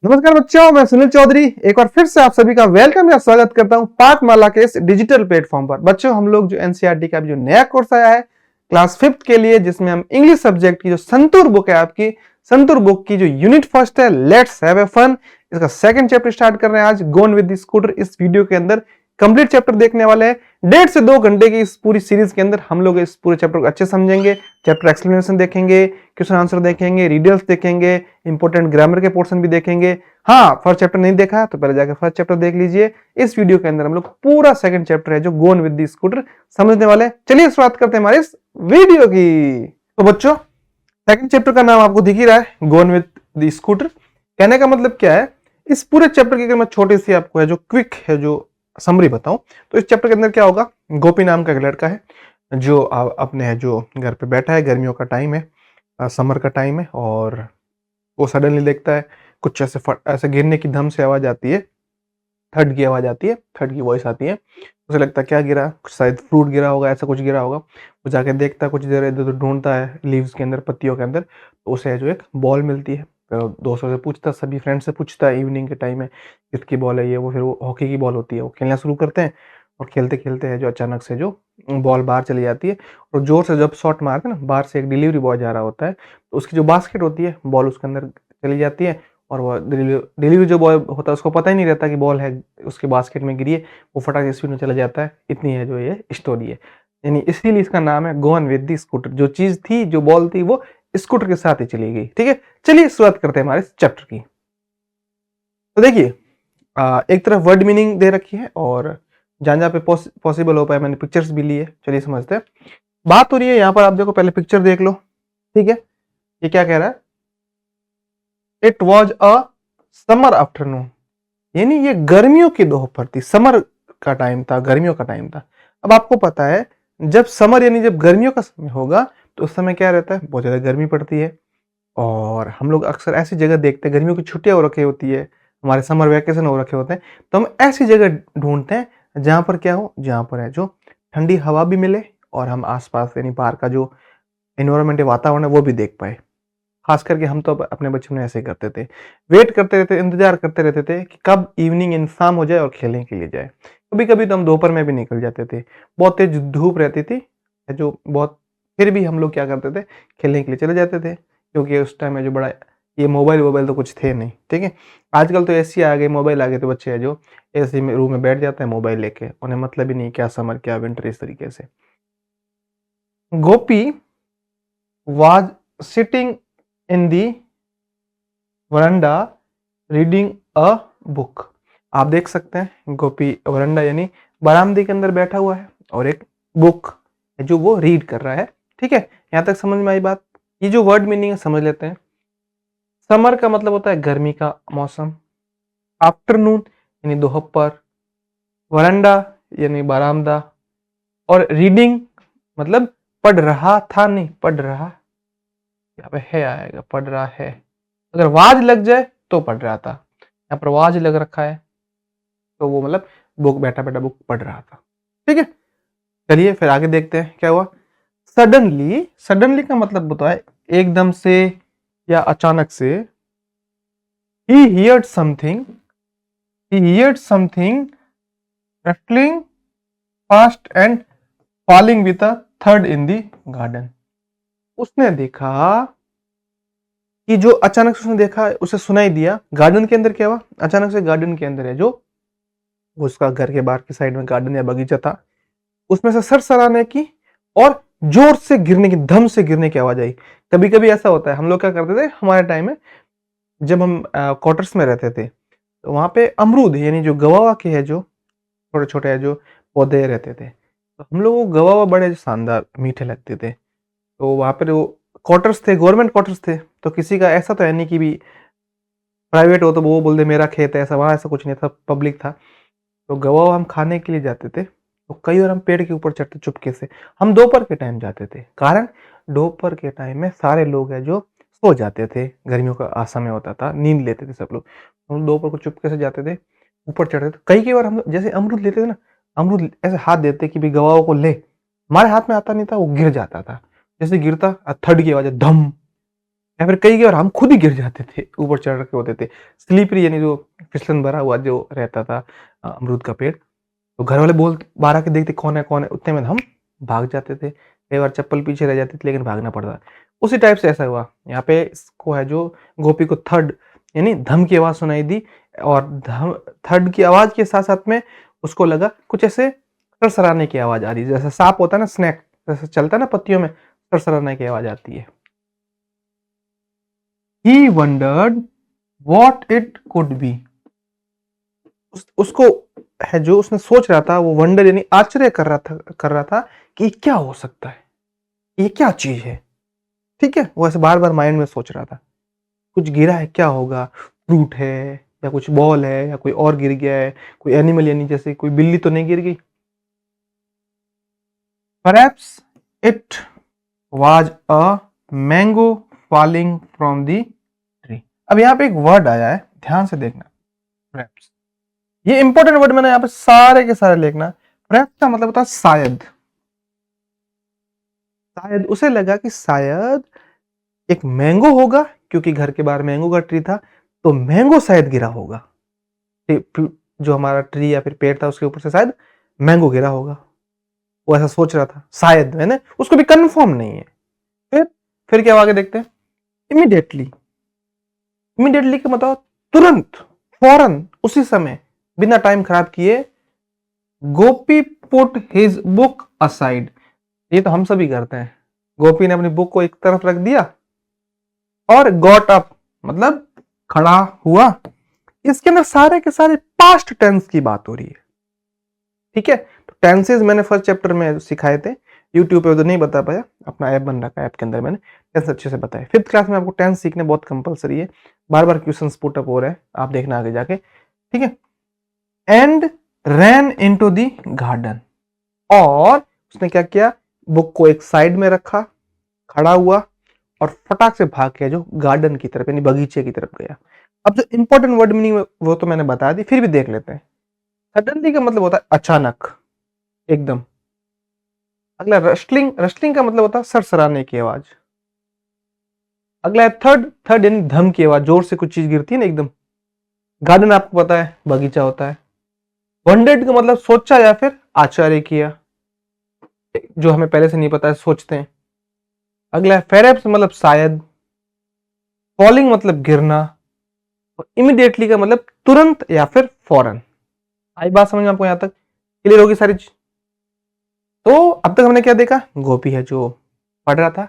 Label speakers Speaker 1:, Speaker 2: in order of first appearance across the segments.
Speaker 1: नमस्कार बच्चों, मैं सुनील चौधरी एक बार फिर से आप सभी का वेलकम या स्वागत करता हूं पाठमाला के इस डिजिटल प्लेटफॉर्म पर। बच्चों, हम लोग जो एनसीईआरटी का जो नया कोर्स आया है क्लास 5th के लिए, जिसमें हम इंग्लिश सब्जेक्ट की जो संतूर बुक है, आपकी संतूर बुक की जो यूनिट फर्स्ट है, लेट्स हैव ए फन, इसका सेकंड चैप्टर स्टार्ट कर रहे हैं आज, गोन विद द स्कूटर। इस वीडियो के अंदर कंप्लीट चैप्टर देखने वाले हैं। 1.5 से 2 घंटे की इस पूरी सीरीज के अंदर हम लोग इस पूरे चैप्टर को अच्छे समझेंगे। चैप्टर एक्सप्लेनेशन देखेंगे, क्वेश्चन आंसर देखेंगे, रीडर्स देखेंगे, इंपॉर्टेंट ग्रामर के पोर्शन भी देखेंगे। हाँ, फर्स्ट चैप्टर नहीं देखा तो पहले जाकर फर्स्ट चैप्टर देख लीजिए। इस वीडियो के अंदर हम लोग पूरा सेकंड चैप्टर है जो गोन विद द स्कूटर समझने वाले हैं। चलिए शुरुआत करते हैं हमारे इस वीडियो की। तो बच्चों, सेकंड चैप्टर का नाम आपको दिख ही रहा है, गोन विद द स्कूटर। कहने का मतलब क्या है, इस पूरे चैप्टर की अगर मैं छोटी सी आपको है जो क्विक है जो समरी बताऊं, तो इस चैप्टर के अंदर क्या होगा, गोपी नाम का एक लड़का है जो अपने है जो घर पे बैठा है, गर्मियों का टाइम है, समर का टाइम है, और वो सडनली देखता है कुछ ऐसे गिरने की धम से आवाज आती है, थर्ड की आवाज आती है, थर्ड की वॉइस आती है। उसे लगता है क्या गिरा, शायद फ्रूट गिरा होगा, ऐसा कुछ गिरा होगा। वो जाके देखता है, कुछ देर इधर उधर ढूंढता है लीव्स के अंदर, पत्तियों के अंदर, तो उसे जो एक बॉल मिलती है। तो दोस्तों से पूछता, सभी फ्रेंड से पूछता है, इवनिंग के टाइम है, किसकी बॉल है ये, वो फिर वो हॉकी की बॉल होती है। वो खेलना शुरू करते हैं और खेलते खेलते है जो अचानक से जो बॉल बाहर चली जाती है, और जोर से जब शॉट मारते हैं ना, बाहर से एक डिलीवरी बॉय जा रहा होता है, तो उसकी जो बास्केट होती है, बॉल उसके अंदर चली जाती है, और वो डिलीवरी जो बॉय होता है उसको पता ही नहीं रहता कि बॉल है उसके बास्केट में गिरी है, वो फटाक स्पीड में चला जाता है। इतनी है जो ये स्टोरी है, यानी इसीलिए इसका नाम है गोन विद द स्कूटर। जो चीज थी, जो बॉल थी, वो स्कूटर के साथ ही चली गई। ठीक है, चलिए शुरुआत करते हैं हमारे इस चैप्टर की। तो देखिए, एक तरफ वर्ड मीनिंग दे रखी है, और जहां जहां पे पॉसिबल हो पाए मैंने पिक्चर्स भी ली है। चलिए समझते हैं। बात हो रही है यहाँ पर, आप देखो, पहले पिक्चर देख लो। ठीक है, ये क्या कह रहा है, it was a summer afternoon, यानी ये गर्मियों की दोपहर थी, समर का टाइम था, गर्मियों का टाइम था। अब आपको पता है, जब समर यानी जब गर्मियों का समय होगा, तो उस समय क्या रहता है, बहुत ज्यादा गर्मी पड़ती है, और हम लोग अक्सर ऐसी जगह देखते हैं, गर्मियों की छुट्टियां हो रखी होती है, हमारे समर वैकेशन हो रखे होते हैं, तो हम ऐसी जगह ढूंढते हैं जहां पर क्या हो, जहां पर है जो ठंडी हवा भी मिले, और हम आसपास यानी बाहर का जो एनवायरमेंट वातावरण है वो भी देख पाए। खास करके हम तो अपने बचपन में ऐसे ही करते थे, वेट करते रहते, इंतजार करते रहते थे कि कब इवनिंग इन शाम हो जाए और खेलने के लिए जाए। कभी कभी तो हम दोपहर में भी निकल जाते थे, बहुत तेज धूप रहती थी जो बहुत, फिर भी हम लोग क्या करते थे, खेलने के लिए चले जाते थे, क्योंकि उस टाइम में जो बड़ा ये मोबाइल वोबाइल तो कुछ थे नहीं। ठीक है, आजकल तो एसी आ गए, मोबाइल आ गए, तो बच्चे है जो एसी में रूम में बैठ जाते हैं मोबाइल लेके, उन्हें मतलब ही नहीं क्या समर क्या विंटर, इस तरीके से। गोपी was sitting in the veranda reading a book. आप देख सकते हैं, गोपी वरंडा यानी बरामदे के अंदर बैठा हुआ है, और एक बुक है जो वो रीड कर रहा है। ठीक है, यहां तक समझ में आई बात। ये जो वर्ड मीनिंग है समझ लेते हैं। समर का मतलब होता है गर्मी का मौसम, आफ्टरनून यानी दोपहर, वरंडा यानी बरामदा, और रीडिंग मतलब पढ़ रहा था, नहीं पढ़ रहा, यहाँ पे है आएगा, पढ़ रहा है। अगर वाज लग जाए तो पढ़ रहा था, यहाँ पर वाज लग रखा है, तो वो मतलब बुक, बैठा बैठा बुक पढ़ रहा था। ठीक है, चलिए फिर आगे देखते हैं क्या हुआ। सडनली, सडनली का मतलब होता है एकदम से या अचानक से। He heard something, he heard something rustling fast and falling with a थर्ड इन द गार्डन। उसने देखा कि जो अचानक से उसने देखा, उसे सुनाई दिया, गार्डन के अंदर क्या हुआ, अचानक से गार्डन के अंदर है जो उसका घर के बाहर की साइड में गार्डन या बगीचा था, उसमें से सरसराने की और जोर से गिरने की, धम से गिरने की आवाज आई। कभी कभी ऐसा होता है, हम लोग क्या करते थे हमारे टाइम में, जब हम क्वार्टर्स में रहते थे, तो वहां पे अमरूद यानी जो गवावा के है जो छोटे छोटे है जो पौधे रहते थे, तो हम लोग वो गवावा बड़े शानदार मीठे लगते थे। तो वहां पर वो क्वार्टर्स थे, गवर्नमेंट क्वार्टर्स थे, तो किसी का ऐसा तो है नहीं कि भी प्राइवेट हो तो वो बोल दे मेरा खेत है, ऐसा वहां ऐसा कुछ नहीं था, पब्लिक था। तो गवा हम खाने के लिए जाते थे, तो कई बार हम पेड़ के ऊपर चढ़ते चुपके से। हम दोपहर के टाइम जाते थे, कारण दोपहर के टाइम में सारे लोग हैं जो सो जाते थे, गर्मियों का समय होता था, नींद लेते थे सब लोग। हम दोपहर को चुपके से जाते थे, ऊपर चढ़ते थे। कई कई बार हम जैसे अमरूद लेते थे ना, अमरूद ऐसे हाथ देते कि भी गवाओं को ले, हमारे हाथ में आता नहीं था, वो गिर जाता था। जैसे गिरता, थर्ड की आवाज धम, या फिर कई बार हम खुद ही गिर जाते थे, ऊपर चढ़ के होते थे स्लीपरी, यानी जो फिसलन भरा हुआ जो रहता था अमरूद का पेड़। तो घर वाले बोल बाहर आके देखते कौन है कौन है, उतने में हम भाग जाते थे। कई बार चप्पल पीछे रह जाती थी लेकिन भागना पड़ता। उसी टाइप से ऐसा हुआ यहाँ पे। इसको है जो गोपी को थर्ड यानी धम की आवाज सुनाई दी, और धम थर्ड की आवाज के साथ साथ में उसको लगा कुछ ऐसे सरसराने की आवाज आ रही है, जैसे सांप होता है ना, स्नैक जैसे चलता है ना पत्तियों में, सरसराने की आवाज आती है। He wondered what it could be. उसको है जो उसने सोच रहा था, वो वंडर यानी आश्चर्य कर रहा था कि ये क्या हो सकता है, ये क्या चीज है। ठीक है, वो ऐसे बार बार माइंड में सोच रहा था कुछ गिरा है, क्या होगा, फ्रूट है या कुछ बॉल है या कोई और गिर गया है, कोई एनिमल यानी जैसे कोई बिल्ली तो नहीं गिर गई। Perhaps it was a mango falling from the tree. अब यहाँ पे एक वर्ड आया है, ध्यान से देखना। Perhaps ये इंपॉर्टेंट वर्ड मैंने यहाँ पे सारे के सारे लिखना। Perhaps का मतलब होता है शायद। शायद उसे लगा कि शायद एक मैंगो होगा, क्योंकि घर के बाहर मैंगो का ट्री था, तो मैंगो शायद गिरा होगा। जो हमारा ट्री या फिर पेड़ था उसके ऊपर से शायद मैंगो गिरा होगा, वो ऐसा सोच रहा था शायद। मैंने उसको भी कंफर्म नहीं है। फिर क्या आगे देखते हैं। इमीडिएटली, इमीडिएटली का मतलब तुरंत, फौरन, उसी समय, बिना टाइम खराब किए, गोपी पुट हिज बुक असाइड। ये तो हम सभी करते हैं। गोपी ने अपनी बुक को एक तरफ रख दिया और गॉट अप मतलब खड़ा हुआ। इसके अंदर सारे के सारे पास्ट टेंस की बात हो रही है। ठीक है, तो टेंसेस मैंने फर्स्ट चैप्टर में सिखाए थे, यूट्यूब पे तो नहीं बता पाया, अपना ऐप बन रखा है, ऐप के अंदर मैंने टेंस अच्छे से बताया। फिफ्थ क्लास में आपको टेंस सीखने बहुत कंपलसरी है, बार बार क्वेश्चंस पुट अप हो रहे हैं, आप देखना आगे जाके। ठीक है, and ran into the garden, और उसने क्या किया, बुक को एक साइड में रखा, खड़ा हुआ और फटाक से भाग गया जो गार्डन की तरफ यानी बगीचे की तरफ गया। अब जो इंपॉर्टेंट वर्ड मीनिंग वो तो मैंने बता दी, फिर भी देख लेते हैं। सडनली का मतलब होता है अचानक, एकदम। अगला रस्टलिंग, रस्टलिंग का मतलब होता है सरसराने की आवाज। अगला है थर्ड, थर्ड यानी धम की आवाज, जोर से कुछ चीज गिरती है ना एकदम। गार्डन आपको पता है बगीचा होता है। वंडर्ड का मतलब सोचा या फिर आश्चर्य किया, जो हमें पहले से नहीं पता है, सोचते हैं। अगला है फेरेप्स मतलब शायद। फॉलिंग मतलब गिरना। इमीडिएटली का मतलब तुरंत या फिर फौरन। आई बात समझ में आपको, यहां तक क्लियर होगी सारी चीज। तो अब तक हमने क्या देखा, गोपी है जो पढ़ रहा था,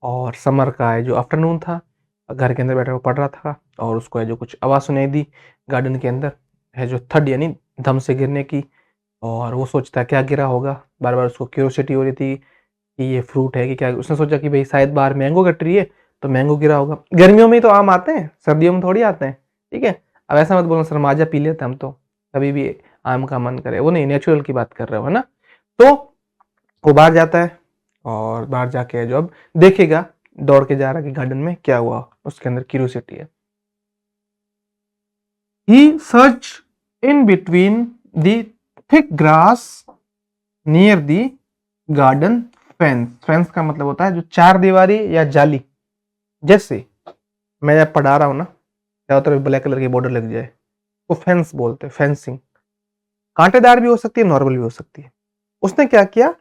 Speaker 1: और समर का है जो आफ्टरनून था, घर के अंदर बैठा हुआ पढ़ रहा था, और उसको है जो कुछ आवाज सुनाई दी गार्डन के अंदर, है जो थर्ड यानी धम से गिरने की, और वो सोचता है क्या गिरा होगा। बार बार उसको क्यूरियोसिटी हो रही थी कि ये फ्रूट है कि क्या। उसने सोचा कि भाई शायद बाहर मैंगो का ट्री है तो मैंगो गिरा होगा। गर्मियों में ही तो आम आते हैं, सर्दियों में थोड़ी आते हैं। ठीक है, अब ऐसा मत बोलना सर माजा पी लेते हम तो कभी भी आम का मन करे, वो नहीं, नेचुरल की बात कर रहे हो, है ना। तो वो बाहर जाता है, और बाहर जाके जो अब देखेगा, दौड़ के जा रहा कि गार्डन में क्या हुआ, उसके अंदर क्यूरियोसिटी है। He searched in between the thick grass near the garden fence. Fence का मतलब होता है जो चार दीवारी या जाली। जैसे मैं जब पढ़ा रहा हूं ना, चारों तरफ ब्लैक कलर की बॉर्डर लग जाए, वो फेंस बोलते हैं, फेंसिंग। कांटेदार भी हो सकती है, नॉर्मल भी हो सकती है। उसने क्या किया,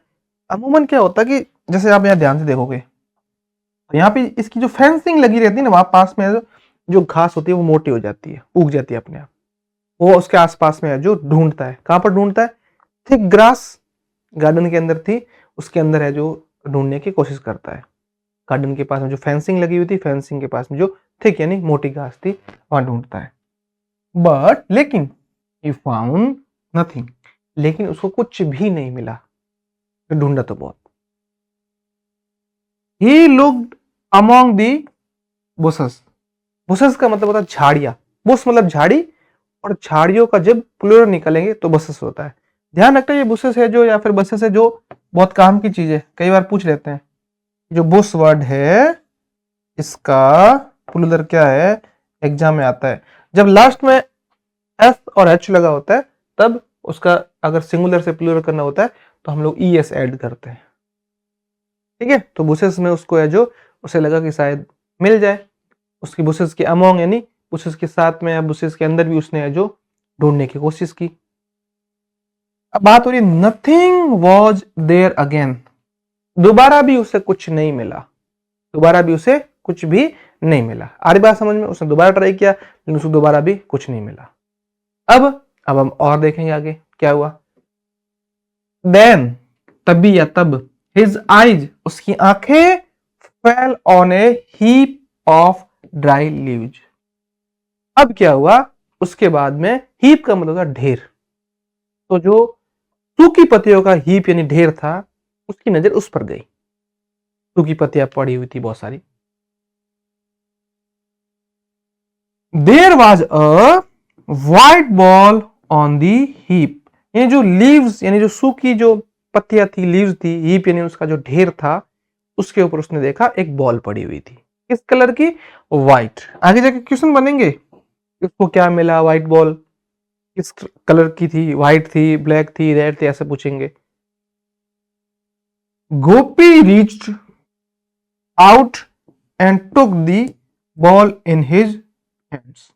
Speaker 1: अमूमन क्या होता है कि जैसे आप यहाँ ध्यान से देखोगे, यहाँ पे इसकी जो फेंसिंग लगी रहती है ना, वहां पास में जो घास होती है वो मोटी हो जाती है, उग जाती है अपने आप। वो उसके आसपास में है जो ढूंढता है, कहां पर ढूंढता है, थिक ग्रास गार्डन के अंदर थी, उसके अंदर है जो ढूंढने की कोशिश करता है। गार्डन के पास में जो फेंसिंग लगी हुई थी, फेंसिंग के पास में जो थिक यानी मोटी घास थी, वहां ढूंढता है। बट लेकिन ही फाउंड नथिंग, लेकिन उसको कुछ भी नहीं मिला। तो ढूंढा तो बहुत। He looked among the bushes. Bushes का मतलब होता है झाड़ियां। बुश मतलब झाड़ी, और झाड़ियों का जब प्लूरल निकलेंगे तो बसेस होता है। ध्यान रखना, ये बुशेस है जो या फिर बसेस है जो बहुत काम की चीज है। कई बार पूछ लेते हैं जो बुश वर्ड है इसका प्लूरल क्या है, एग्जाम में आता है। जब लास्ट में एस और एच लगा होता है तब उसका अगर सिंगुलर से प्लूरल करना होता है तो हम लोग ई एस ऐड करते हैं। ठीक है, तो बुशेस में उसको है जो उसे लगा कि शायद मिल जाए, उसकी बुशेस के अमोंग यानी बुशेस के साथ में या बुशेस के अंदर भी उसने जो ढूंढने की कोशिश की। अब बात हो रही नथिंग वॉज देयर अगेन, दोबारा भी उसे कुछ नहीं मिला, दोबारा भी उसे कुछ भी नहीं मिला। आ रही बात समझ में? उसने दोबारा ट्राई किया लेकिन उसे दोबारा भी कुछ नहीं मिला। अब हम और देखेंगे आगे क्या हुआ। देन, तभी या तब, हिज आईज, उसकी आंखें, fell on A heap of dry leaves. अब क्या हुआ, उसके बाद में हीप का मतलब था ढेर, तो जो सूखी पत्तियों का हीप यानी ढेर था उसकी नजर उस पर गई, सूखी पत्तियां पड़ी हुई थी बहुत सारी। There was a white ball on the heap, ये जो लीव्स यानी जो सूखी जो पत्तियां थी, लीव्स थी, हीप यानी उसका जो ढेर था, उसके ऊपर उसने देखा एक बॉल पड़ी हुई थी। किस कलर की? व्हाइट। आगे जाके क्वेश्चन बनेंगे इसको क्या मिला, व्हाइट बॉल किस कलर की थी, व्हाइट थी, ब्लैक थी, रेड थी, ऐसे पूछेंगे। Gopi reached out and took the ball in his hands.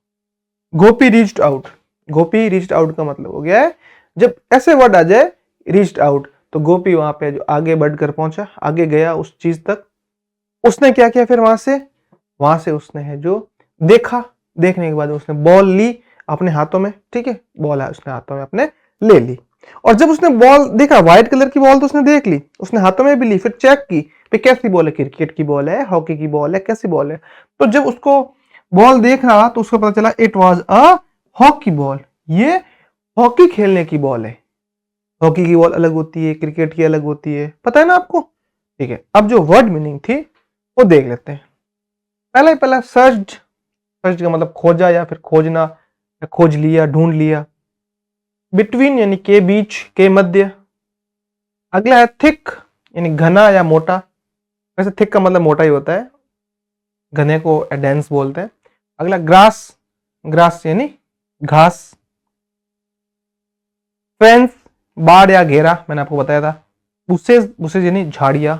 Speaker 1: Gopi reached out, Gopi reached out का मतलब हो गया है जब ऐसे वर्ड आ जाए रीच्ड आउट, तो गोपी वहां पे जो आगे बढ़कर पहुंचा, आगे गया उस चीज तक। उसने क्या किया फिर वहां से उसने है जो देखा, देखने के बाद उसने बॉल ली अपने हाथों में, ठीक है, बॉल है उसने हाथों में अपने ले ली। और जब उसने बॉल देखा, व्हाइट कलर की बॉल तो उसने देख ली, उसने हाथों में भी ली, फिर चेक की भाई कैसी बॉल है, क्रिकेट की बॉल है, हॉकी की बॉल है, कैसी बॉल है। तो जब उसको बॉल देख रहा तो उसको पता चला it was a hockey ball, ये हॉकी खेलने की बॉल है। हॉकी की बॉल अलग होती है, क्रिकेट की अलग होती है, पता है ना आपको? ठीक है, अब जो वर्ड मीनिंग थी वो देख लेते हैं। पहला सर्च, सर्च का मतलब खोजा या फिर खोजना, या खोज लिया, ढूंढ लिया। बिटवीन यानी के बीच, के मध्य। अगला है थिक यानी घना या मोटा, वैसे थिक का मतलब मोटा ही होता है, घने को डेंस बोलते हैं। अगला ग्रास, ग्रास यानी घास। फेंस, बाड़ या घेरा, मैंने आपको बताया था। बुसेस, बुसेस यानी झाड़ियां।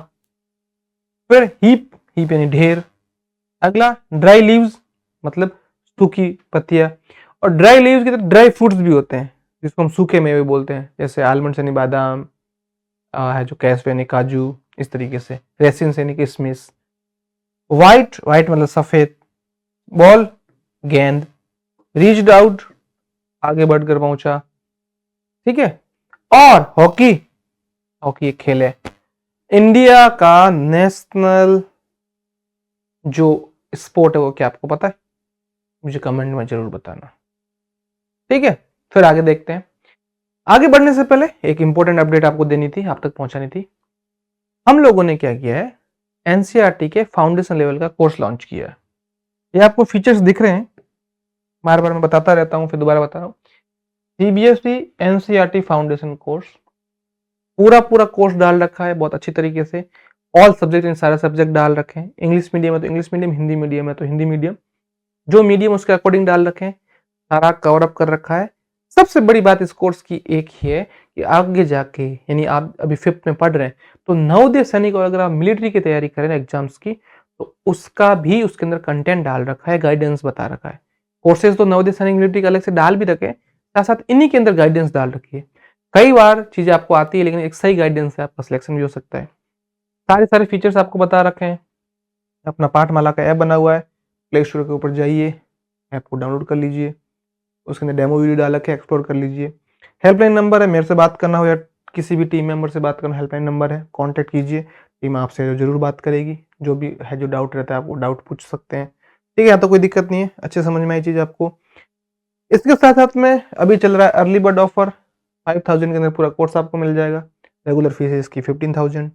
Speaker 1: फिर हीप, हीप यानी ढेर। अगला ड्राई लीव्स मतलब सूखी पत्तियां, और ड्राई लीव्स की तरह ड्राई फ्रूट्स भी होते हैं जिसको हम सूखे मेवे बोलते हैं, जैसे आलमंड यानी बादाम, है जो कैसवे यानी काजू, इस तरीके से। रेसिन यानी किशमिश। व्हाइट, व्हाइट मतलब सफेद। बॉल, गेंद। रीच्ड आउट, आगे बढ़कर पहुंचा, ठीक है। और हॉकी, हॉकी एक खेल है। इंडिया का नेशनल जो स्पोर्ट है वो क्या आपको पता है? मुझे कमेंट में जरूर बताना, ठीक है। फिर आगे देखते हैं। आगे बढ़ने से पहले एक इंपॉर्टेंट अपडेट आपको देनी थी, आप तक पहुंचानी थी। हम लोगों ने क्या किया है, एनसीईआरटी के फाउंडेशन लेवल का कोर्स लॉन्च किया है। ये आपको फीचर्स दिख रहे हैं, बार बार मैं बताता रहता हूं, फिर दोबारा बता रहा हूं। सीबीएसई एनसीईआरटी फाउंडेशन कोर्स, पूरा पूरा कोर्स डाल रखा है बहुत अच्छी तरीके से। ऑल सब्जेक्ट, इन सारे सब्जेक्ट डाल रखे हैं। इंग्लिश मीडियम है तो इंग्लिश मीडियम, हिंदी मीडियम है तो हिंदी मीडियम, जो मीडियम उसके अकॉर्डिंग डाल रखे हैं, सारा कवर अप कर रखा है। सबसे बड़ी बात इस कोर्स की एक ही है कि आगे जाके, यानी आप अभी 5th में पढ़ रहे हैं, तो नवोदय सैनिक और अगर आप मिलिट्री की तैयारी करें एग्जाम्स की, तो उसका भी उसके अंदर कंटेंट डाल रखा है, गाइडेंस बता रखा है। कोर्सेज तो नवोदय सैनिक मिलिट्री का अलग से डाल भी रखे, साथ साथ इन्हीं के अंदर गाइडेंस डाल रखी है। कई बार चीजें आपको आती है लेकिन एक सही गाइडेंस से आपका सिलेक्शन भी हो सकता है। सारे सारे फीचर्स आपको बता रखे हैं। अपना पाठमाला का ऐप बना हुआ है, प्ले स्टोर के ऊपर जाइए, ऐप को डाउनलोड कर लीजिए, उसके अंदर डेमो वीडियो डाल के एक्सप्लोर कर लीजिए। हेल्पलाइन नंबर है, मेरे से बात करना हो या किसी भी टीम मेंबर से बात करना, हेल्पलाइन नंबर है, कांटेक्ट कीजिए, टीम आपसे जरूर बात करेगी। जो भी है, जो डाउट रहता है आप वो डाउट पूछ सकते हैं, ठीक है। यहाँ तो कोई दिक्कत नहीं है, अच्छे समझ में आई चीज़ आपको। इसके साथ साथ में अभी चल रहा है अर्ली बर्ड ऑफर, 5000 के अंदर पूरा कोर्स आपको मिल जाएगा। रेगुलर फीस है इसकी 15000,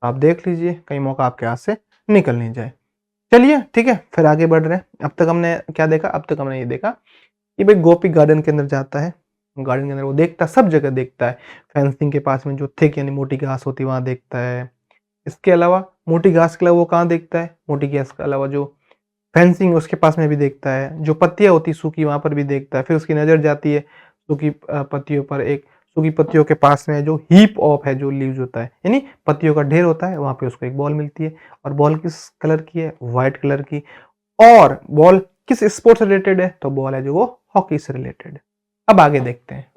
Speaker 1: आप देख लीजिए कहीं मौका आपके हाथ से निकल नहीं जाए। चलिए ठीक है, फिर आगे बढ़ रहे हैं। अब तक हमने क्या देखा? अब तक हमने ये देखा कि भाई गोपी गार्डन के अंदर जाता है, गार्डन के अंदर वो देखता, सब जगह देखता है। फेंसिंग के पास में जो थिक यानी मोटी घास होती है वहां देखता है। इसके अलावा मोटी घास के अलावा वो कहाँ देखता है? मोटी घास के अलावा जो फेंसिंग उसके पास में भी देखता है, जो पत्तियां होती सूखी वहां पर भी देखता है। फिर उसकी नजर जाती है सूखी पत्तियों पर एक सूखी पत्तियों के पास में जो हीप ऑफ है, जो लीव्स होता है, यानी पत्तियों का ढेर होता है, वहां पे उसको एक बॉल मिलती है। और बॉल किस कलर की है? व्हाइट कलर की। और बॉल किस स्पोर्ट से रिलेटेड है? तो बॉल है जो वो हॉकी से रिलेटेड। अब आगे देखते हैं।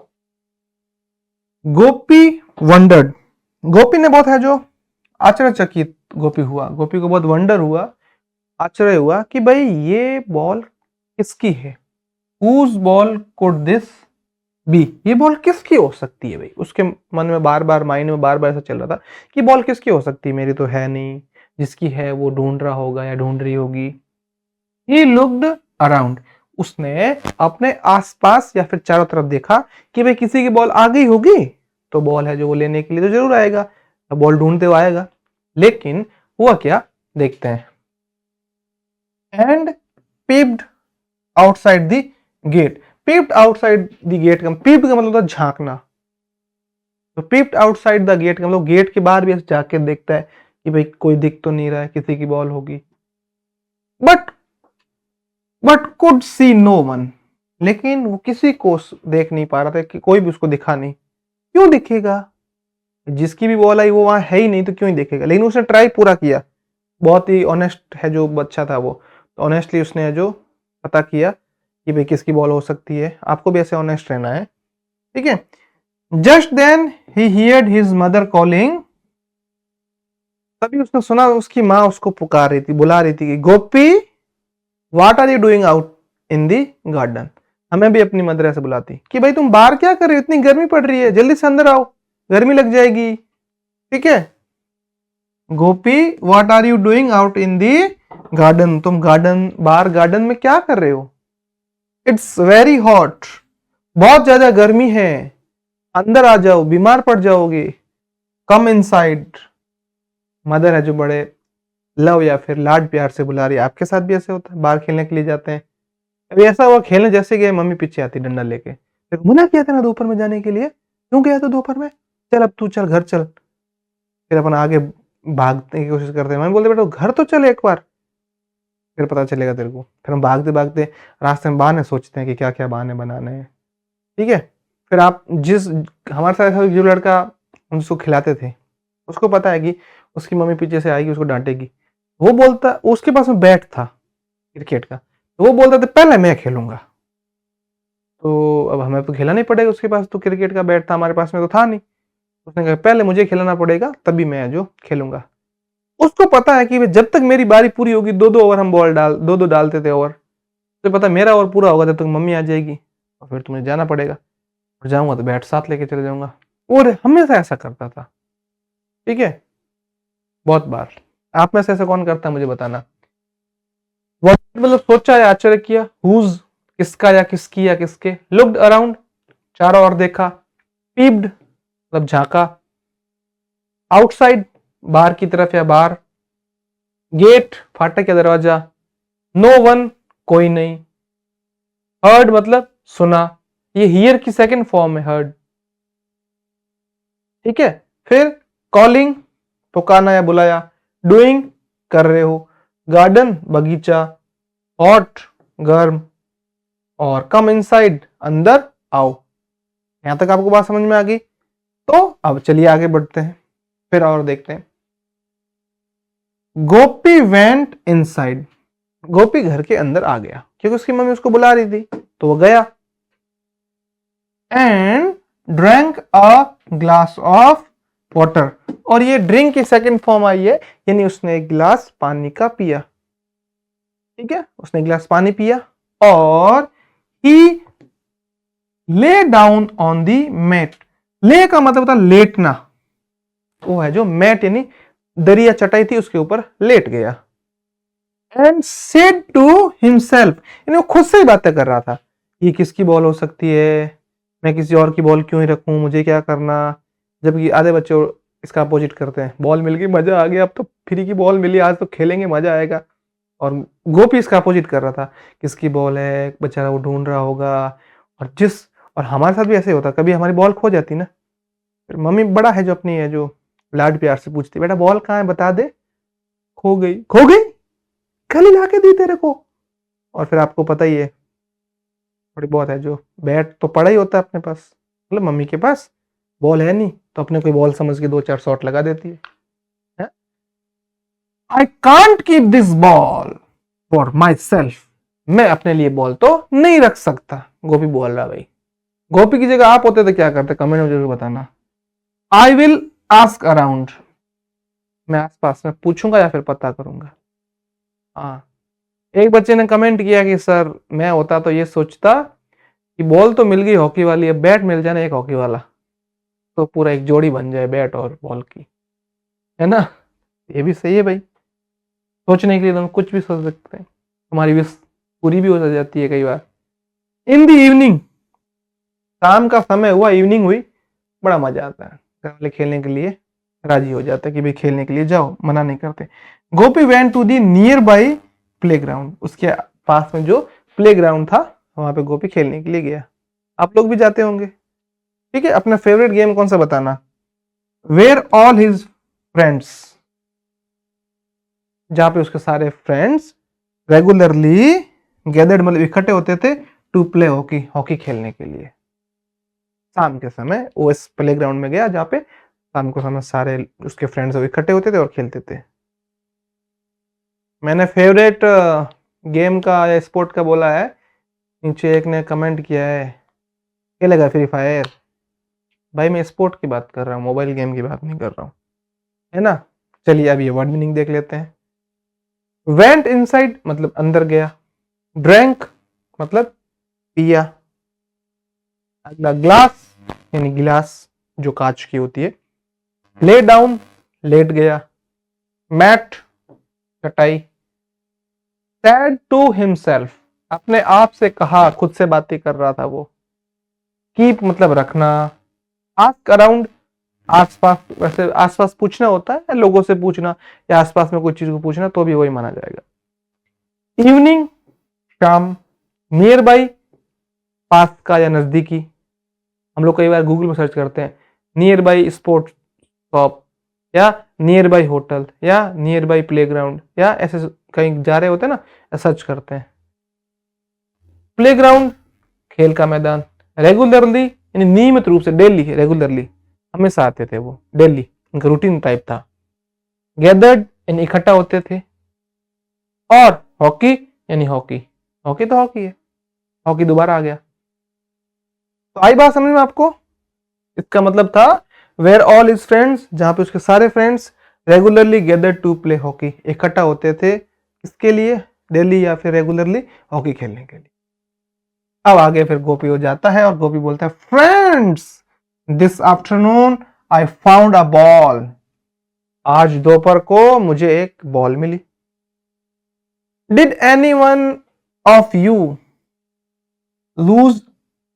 Speaker 1: गोपी वंडर्ड, गोपी ने बहुत है जो आश्चर्यचकित गोपी हुआ, गोपी को बहुत वंडर हुआ, आश्चर्य हुआ कि भाई ये बॉल किसकी है? Whose ball could this be? ये बॉल किसकी हो सकती है भाई? उसके मन में बार बार, माइंड में बार बार ऐसा चल रहा था कि बॉल किसकी हो सकती है, मेरी तो है नहीं, जिसकी है वो ढूंढ रहा होगा या ढूंढ रही होगी। He looked around, उसने अपने आसपास या फिर चारों तरफ देखा कि भाई किसी की बॉल आ गई होगी, तो बॉल है जो वो लेने के लिए तो जरूर आएगा, बॉल ढूंढते हुए आएगा। लेकिन हुआ क्या, देखते हैं। And peeped outside the gate, peeped outside the gate का peeped का मतलब था झांकना, तो peeped outside the gate का मतलब गेट के बाहर भी ऐसे जाके देखता है कि भाई कोई दिख तो नहीं रहा है, किसी की बॉल होगी। But could see no one, लेकिन वो किसी को देख नहीं पा रहा था, कि कोई भी उसको दिखा नहीं। क्यों दिखेगा? जिसकी भी बॉल आई वो वहां है ही नहीं, तो क्यों ही देखेगा? लेकिन उसने ट्राई पूरा किया, बहुत ही ऑनेस्ट है जो बच्चा था वो, तो ऑनेस्टली उसने जो पता किया कि भाई किसकी बॉल हो सकती है। आपको भी ऐसे ऑनेस्ट रहना है, ठीक है। Just then he heard his mother calling, तभी उसने सुना उसकी माँ उसको पुकार रही थी, बुला रही थी कि Gopi what are you doing out in the garden. हमें भी अपनी मदर ऐसे बुलाती कि भाई तुम बाहर क्या कर रहे हो, इतनी गर्मी पड़ रही है, जल्दी से अंदर आओ, गर्मी लग जाएगी, ठीक है। Gopi what are you doing out in the garden, तुम गार्डन, बाहर गार्डन में क्या कर रहे हो? इट्स वेरी हॉट, बहुत ज्यादा गर्मी है, अंदर आ जाओ, बीमार पड़ जाओगे। कम इनसाइड, मदर है जो बड़े लव या फिर लाड प्यार से बुला रही है। आपके साथ भी ऐसे होता है, बाहर खेलने के लिए जाते हैं, अभी ऐसा हुआ खेलने जैसे गए, मम्मी पीछे आती डंडा लेके, देखो मना किया था ना दोपहर में जाने के लिए, क्यों गया था दोपहर में, चल अब तू चल घर चल। फिर अपन आगे भागने की कोशिश करते हैं, मम्मी बोलते बेटा घर तो चल एक बार, फिर पता चलेगा तेरे को। फिर हम भागते भागते रास्ते में बहाने सोचते हैं कि क्या क्या बहाने बनाने हैं, ठीक है। फिर आप जिस, हमारे साथ जो लड़का हम उसको खिलाते थे, उसको पता है कि उसकी मम्मी पीछे से आएगी, उसको डांटेगी, वो बोलता, उसके पास में बैट था क्रिकेट का, तो वो बोलता था पहले मैं खेलूंगा। तो अब हमें तो खिलाना ही पड़ेगा, उसके पास तो क्रिकेट का बैट था, हमारे पास में तो था नहीं। उसने कहा पहले मुझे खिलाना पड़ेगा तभी मैं जो खेलूंगा। उसको पता है कि जब तक मेरी बारी पूरी होगी, दो दो ओवर हम बॉल डाल, दो दो डालते थे ओवर, तो पता मेरा ओवर पूरा होगा जब तक मम्मी आ जाएगी, और फिर तुम्हें जाना पड़ेगा, और जाऊंगा तो बैट साथ लेके चले जाऊंगा। और हमेशा ऐसा करता था, ठीक है, बहुत बार। आप में से ऐसा कौन करता है मुझे बताना। मतलब सोचा या आश्चर्य किया, हुज किसका या किसकी या किसके, लुक्ड अराउंड चारों ओर देखा, पीप्ड मतलब झांका, आउटसाइड बाहर की तरफ या बाहर, गेट फाटक या दरवाजा, नो वन कोई नहीं, हर्ड मतलब सुना, ये हियर की सेकंड फॉर्म है हर्ड, ठीक है। फिर कॉलिंग पुकारना या बुलाया, डूइंग कर रहे हो, गार्डन बगीचा, हॉट गर्म, और कम इनसाइड अंदर आओ। यहां तक आपको बात समझ में आ गई? तो अब चलिए आगे बढ़ते हैं, फिर और देखते हैं। गोपी वेंट इनसाइड, गोपी घर के अंदर आ गया, क्योंकि उसकी मम्मी उसको बुला रही थी, तो वो गया। And drank a glass of water, और ये ड्रिंक की सेकंड फॉर्म आई है, यानी उसने एक गिलास पानी का पिया, ठीक है, उसने एक गिलास पानी पिया, और ही lay down on the mat, ले का मतलब होता लेटना, वो है जो मैट यानी दरिया चटाई थी उसके ऊपर लेट गया। एंड सेड टू हिमसेल्फ, यानी वो खुद से ही बातें कर रहा था, ये किसकी बॉल हो सकती है, मैं किसी और की बॉल क्यों ही रखूं, मुझे क्या करना। जबकि आधे बच्चे इसका अपोजिट करते हैं, बॉल मिल गई मजा आ गया, अब तो फ्री की बॉल मिली, आज तो खेलेंगे मजा आएगा। और गोपी इसका अपोजिट कर रहा था, किसकी बॉल है, बेचारा वो ढूंढ रहा होगा। और हमारे साथ भी ऐसे होता, कभी हमारी बॉल खो जाती ना, फिर मम्मी बड़ा है जो अपनी है जो लाड प्यार से पूछती, बेटा बॉल कहाँ है बता दे, खो गई, खो गई, कल ही ला के दी तेरे को। और फिर आपको पता ही है, थोड़ी बहुत है जो बैट तो पड़ा ही होता है अपने पास, मतलब मम्मी के पास, बॉल है नहीं तो अपने कोई बॉल समझ के 2-4 शॉट लगा देती है। I can't keep this ball for my self, मैं अपने लिए बॉल तो नहीं रख सकता, गोपी बोल रहा भाई। गोपी की जगह आप होते तो क्या करते, कमेंट में जरूर बताना। आई विल आस्क अराउंड, मैं आसपास में पूछूंगा या फिर पता करूंगा। हाँ, एक बच्चे ने कमेंट किया कि सर मैं होता तो ये सोचता कि बॉल तो मिल गई हॉकी वाली, अब बैट मिल जाए ना एक हॉकी वाला, तो पूरा एक जोड़ी बन जाए बैट और बॉल की, है ना। ये भी सही है भाई, सोचने के लिए तुम कुछ भी सोच सकते हैं, तुम्हारी विश पूरी भी हो जाती है कई बार। इन दी इवनिंग, शाम का समय हुआ, इवनिंग हुई, बड़ा मजा आता है, घर वाले खेलने के लिए राजी हो जाते हैं कि भाई खेलने के लिए जाओ, मना नहीं करते। Gopi went to the nearby playground, उसके पास में जो प्ले ग्राउंड था वहां पे गोपी खेलने के लिए गया। आप लोग भी जाते होंगे, ठीक है। अपना फेवरेट गेम कौन सा बताना। वेयर ऑल हिज फ्रेंड्स, जहां पे उसके सारे फ्रेंड्स रेगुलरली गैदर्ड, मतलब इकट्ठे होते थे टू प्ले हॉकी, हॉकी खेलने के लिए। शाम के समय वो इस प्ले ग्राउंड में गया जहाँ पे शाम को समय सारे उसके फ्रेंड्स इकट्ठे होते थे और खेलते थे। मैंने फेवरेट गेम का या स्पोर्ट का बोला है, नीचे एक ने कमेंट किया है खेलेगा फ्री फायर। भाई मैं स्पोर्ट की बात कर रहा हूँ, मोबाइल गेम की बात नहीं कर रहा हूँ, है ना। चलिए अब ये वर्ड मीनिंग देख लेते हैं। वेंट इनसाइड मतलब अंदर गया, ड्रैंक मतलब पिया, अगला ग्लास यानी गिलास जो कांच की होती है, ले डाउन लेट गया, मैट चटाई, सैड टू हिमसेल्फ अपने आप से कहा, खुद से बातें कर रहा था वो, कीप मतलब रखना, आस्क अराउंड आसपास, वैसे आसपास पूछना होता है, लोगों से पूछना या आसपास में कोई चीज को पूछना तो भी वही माना जाएगा। इवनिंग शाम, नियर बाई पास का या नजदीकी, हम लोग कई बार गूगल में सर्च करते हैं नियर बाई स्पोर्ट्स शॉप या नियर बाई होटल या नियर बाई प्लेग्राउंड, या ऐसे कहीं जा रहे होते हैं ना, सर्च करते हैं। प्लेग्राउंड खेल का मैदान, रेगुलरली यानी नियमित रूप से, डेली रेगुलरली हमेशा आते थे वो, डेली उनका रूटीन टाइप था। गैदर्ड यानी इकट्ठा होते थे, और हॉकी यानी हॉकी, हॉकी तो हॉकी है, हॉकी दोबारा आ गया। तो आई बात समझ में आपको। इसका मतलब था वेयर ऑल इज फ्रेंड्स, जहां पे उसके सारे friends regularly gathered to play hockey, इकट्ठा होते थे किसके लिए, डेली या फिर रेगुलरली हॉकी खेलने के लिए। अब आगे फिर गोपी हो जाता है और गोपी बोलता है friends this afternoon I found a ball, आज दोपहर को मुझे एक बॉल मिली। Did any one of you lose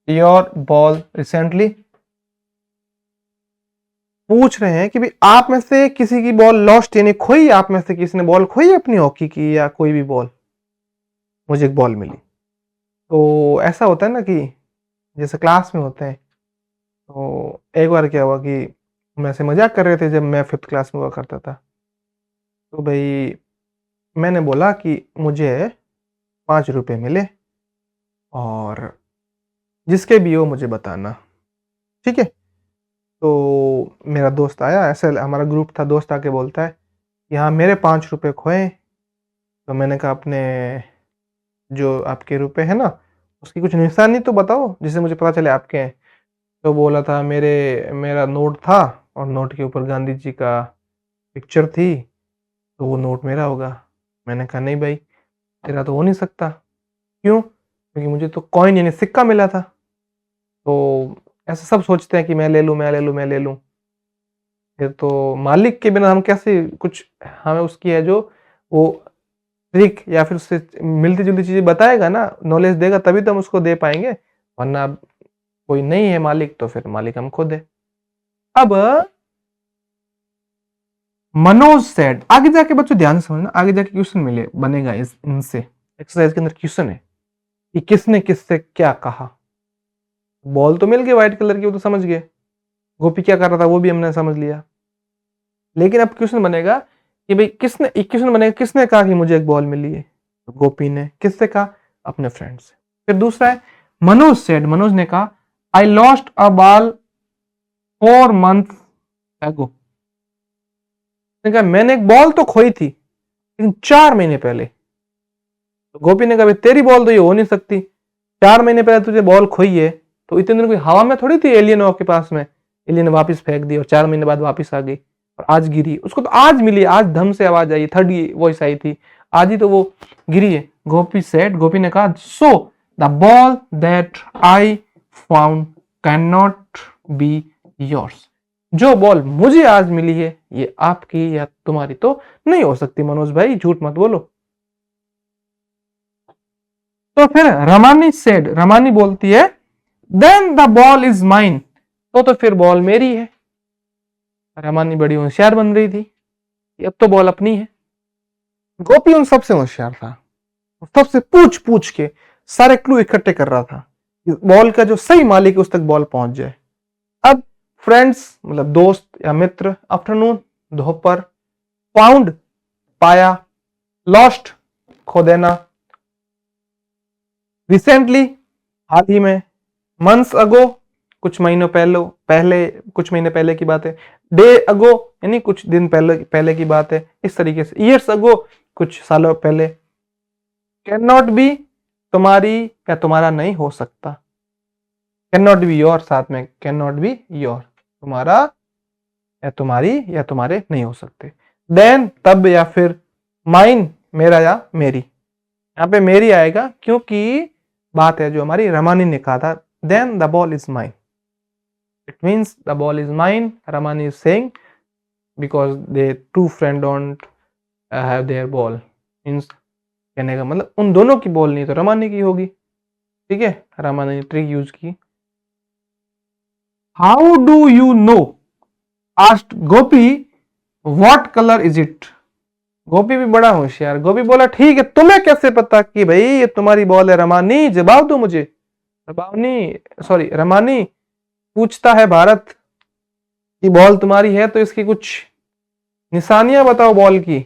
Speaker 1: your ball recently, पूछ रहे हैं कि भाई आप में से किसी की बॉल लॉस्ट यानी खोई, आप में से किसी ने बॉल खोई अपनी हॉकी की या कोई भी बॉल, मुझे एक बॉल मिली। तो ऐसा होता है ना कि जैसे क्लास में होते हैं, तो एक बार क्या हुआ कि हम ऐसे मजाक कर रहे थे जब मैं 5th क्लास में हुआ करता था, तो भाई मैंने बोला कि मुझे 5 रुपए मिले और जिसके भी हो मुझे बताना, ठीक है। तो मेरा दोस्त आया, ऐसे हमारा ग्रुप था, दोस्त आके बोलता है यहाँ मेरे 5 रुपए खोए। तो मैंने कहा अपने जो आपके रुपए है ना उसकी कुछ निशानी तो बताओ जिससे मुझे पता चले आपके हैं। तो बोला था मेरा नोट था और नोट के ऊपर गांधी जी का पिक्चर थी, तो वो नोट मेरा होगा। मैंने कहा नहीं भाई तेरा तो हो नहीं सकता, क्यों, क्योंकि मुझे तो कॉइन यानी सिक्का मिला था। तो ऐसे सब सोचते हैं कि मैं ले लूँ, मैं ले लूँ, मैं ले लूँ, फिर तो मालिक के बिना हम कैसे कुछ, हमें उसकी है जो वो ट्रिक या फिर उससे मिलती जुलती चीजें बताएगा ना, नॉलेज देगा, तभी तो हम उसको दे पाएंगे, वरना कोई नहीं है मालिक तो फिर मालिक हम खुद है। अब मनोज सेड, आगे जाके बच्चों ध्यान से समझना, आगे जाके क्वेश्चन मिले बनेगा इनसे, एक्सरसाइज के अंदर क्वेश्चन है कि किसने किससे क्या कहा। बॉल तो मिल गई व्हाइट कलर की, वो तो समझ गए, गोपी क्या कर रहा था वो भी हमने समझ लिया, लेकिन अब क्वेश्चन बनेगा कि भाई किसने, एक क्वेश्चन बनेगा किसने कहा कि मुझे एक बॉल मिली है, तो गोपी ने, किससे कहा, अपने फ्रेंड से। फिर दूसरा है मनोज सेड, मनोज ने कहा I lost a ball 4 months ago। कहा मैंने एक बॉल तो खोई थी लेकिन 4 महीने पहले। तो गोपी ने कहा तेरी बॉल तो ये हो नहीं सकती, 4 महीने पहले तुझे बॉल खोई है तो इतने दिन कोई हवा में थोड़ी थी एलियन आपके पास में, एलियन ने वापस फेंक दी और 4 महीने बाद वापस आ गई और आज गिरी। उसको तो आज मिली, आज धम से आवाज आई, थर्ड वॉइस आई थी, आज ही तो वो गिरी है। गोपी सेड, गोपी ने कहा so the ball that I found can not be yours. जो बॉल मुझे आज मिली है ये आपकी या तुम्हारी तो नहीं हो सकती। मनोज भाई झूठ मत बोलो। तो फिर रमानी सेड, रमानी बोलती है then the ball is mine, तो फिर बॉल मेरी है। रमानी बड़ी होशियार बन रही थी, अब तो बॉल अपनी है। गोपी उन सबसे होशियार था, सबसे पूछ पूछ के सारे क्लू इकट्ठे कर रहा था, बॉल का जो सही मालिक है उस तक बॉल पहुंच जाए। अब फ्रेंड्स मतलब दोस्त या मित्र, आफ्टरनून दोपहर, फाउंड पाया, लॉस्ट खो देना, रिसेंटली हाल ही में, मंथ्स अगो कुछ महीनों पहले कुछ महीने पहले की बात है, डे अगो यानी कुछ दिन पहले की बात है, इस तरीके से, ईयर्स अगो कुछ सालों पहले, कैन नॉट बी तुम्हारी या तुम्हारा नहीं हो सकता, कैन नॉट बी योर साथ में कैन नॉट बी योर, तुम्हारा या तुम्हारी या तुम्हारे नहीं हो सकते, देन तब या फिर, माइन मेरा या मेरी, यहाँ पे मेरी आएगा क्योंकि बात है जो हमारी रमानी ने कहा था, then the ball is mine, it means the ball is mine, Ramani is saying because they two friend don't have their ball, means कहने का मतलब उन दोनों की बॉल नहीं तो रमानी की होगी। ठीक है, रमानी ने ट्रिक यूज की। How do you know asked Gopi what colour is it. Gopi भी बड़ा होशियार, गोपी बोला ठीक है तुम्हें कैसे पता कि भाई ये तुम्हारी बॉल है रमानी, जवाब दो मुझे। रमानी पूछता है भारत कि बॉल तुम्हारी है तो इसकी कुछ निशानियां बताओ बॉल की।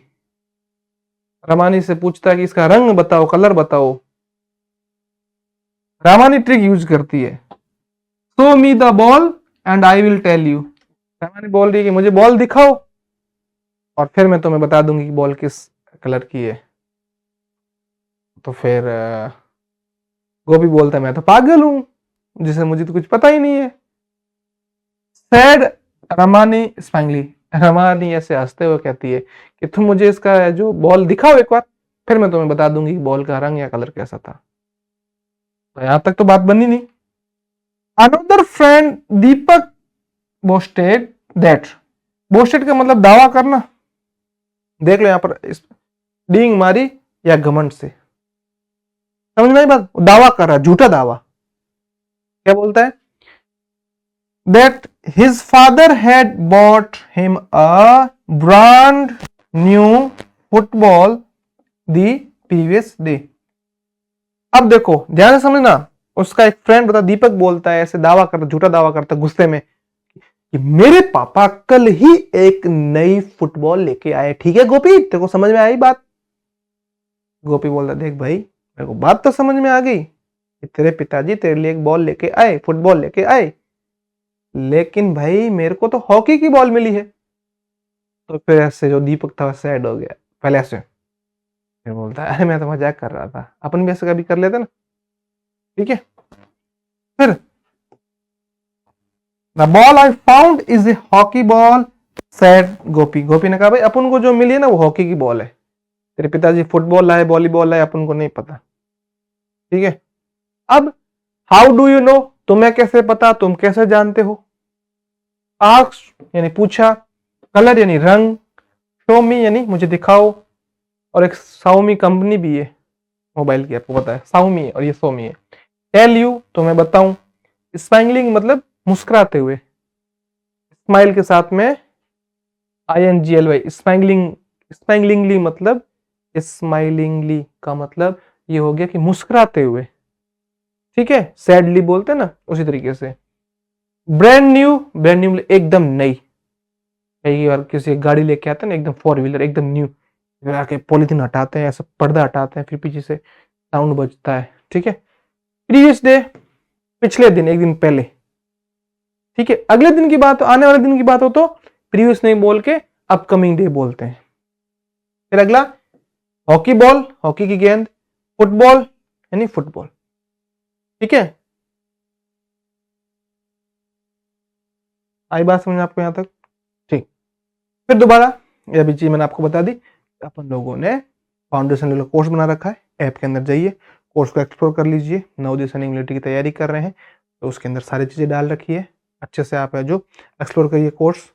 Speaker 1: रमानी से पूछता है कि इसका रंग बताओ, कलर बताओ। रमानी ट्रिक यूज करती है, show me the ball and I will tell you. Ramani बोल रही है कि मुझे बॉल दिखाओ और फिर मैं तुम्हें बता दूंगी कि बॉल किस कलर की है। तो फिर गोपी बोलता है मैं तो पागल हूं जिसे मुझे तो कुछ पता ही नहीं है। सैड रमानी स्पांगली, रमानी ऐसे हंसते हुए कहती है कि तुम मुझे इसका जो बॉल दिखाओ एक बार, फिर मैं तुम्हें बता दूंगी कि बॉल का रंग या कलर कैसा था। तो यहां तक तो बात बनी नहीं। Another friend Deepak boasted that, boasted का मतलब दावा करना, देख लो यहां पर डींग मारी या घमंड से, समझ में आई बात, दावा कर रहा, झूठा दावा। क्या बोलता है, that his father had bought him a brand new football the previous day। अब देखो ध्यान से समझना, उसका एक फ्रेंड होता दीपक बोलता है, ऐसे दावा करता, झूठा दावा करता गुस्से में कि मेरे पापा कल ही एक नई फुटबॉल लेके आए। ठीक है गोपी, तेरे को समझ में आई बात। गोपी बोलता देख भाई मेरे को बात तो समझ में आ गई, तेरे पिताजी तेरे लिए एक बॉल लेके आए, फुटबॉल लेके आए, लेकिन भाई मेरे को तो हॉकी की बॉल मिली है। तो फिर ऐसे जो दीपक था सैड हो गया, पहले ऐसे फिर बोलता है अरे मैं तो मजाक कर रहा था, अपन भी ऐसे कभी कर लेते ना। ठीक है, फिर the ball I found is a hockey ball said Gopi. Gopi ने कहा भाई अपन को जो मिली है ना वो हॉकी की बॉल है, तेरे पिताजी फुटबॉल लाए, वॉलीबॉल लाए, अपन को नहीं पता। ठीक है, अब हाउ डू यू नो, तुम्हें कैसे पता, तुम कैसे जानते हो। आस्क्ड यानी पूछा, कलर यानी रंग, शो मी यानी मुझे दिखाओ, और एक साउमी कंपनी भी है मोबाइल की, आपको पता है साउमी है और ये सोमी है। टेल यू तो मैं बताऊं, स्माइलिंग मतलब मुस्कुराते हुए, स्माइल के साथ में INGLY, स्माइलिंग, स्माइलिंगली मतलब, स्माइलिंगली का मतलब ये हो गया कि मुस्कुराते हुए। ठीक है, सैडली बोलते हैं ना उसी तरीके से। ब्रांड न्यू, ब्रांड न्यू एकदम नई, कई बार किसी गाड़ी लेके आते हैं ना एकदम 4 व्हीलर एकदम न्यू, फिर आके पॉलिथीन हटाते हैं, ऐसा पर्दा हटाते हैं, फिर पीछे से साउंड बजता है। ठीक है, प्रीवियस डे पिछले दिन, एक दिन पहले, ठीक है, अगले दिन की बात, आने वाले दिन की बात हो तो प्रीवियस नहीं बोल के अपकमिंग डे बोलते हैं। फिर अगला हॉकी बॉल, हॉकी की गेंद, फुटबॉल यानी फुटबॉल। ठीक है, आई बात समझ आपको यहां तक? ठीक, फिर दोबारा ये भी चीज मैंने आपको बता दी, अपन लोगों ने फाउंडेशन लेवल कोर्स बना रखा है, ऐप के अंदर जाइए, कोर्स को एक्सप्लोर कर लीजिए। नवोदय सैनिक मिलिट्री की तैयारी कर रहे हैं तो उसके अंदर सारी चीज़ें डाल रखी है, अच्छे से आप है जो एक्सप्लोर करिए कोर्स।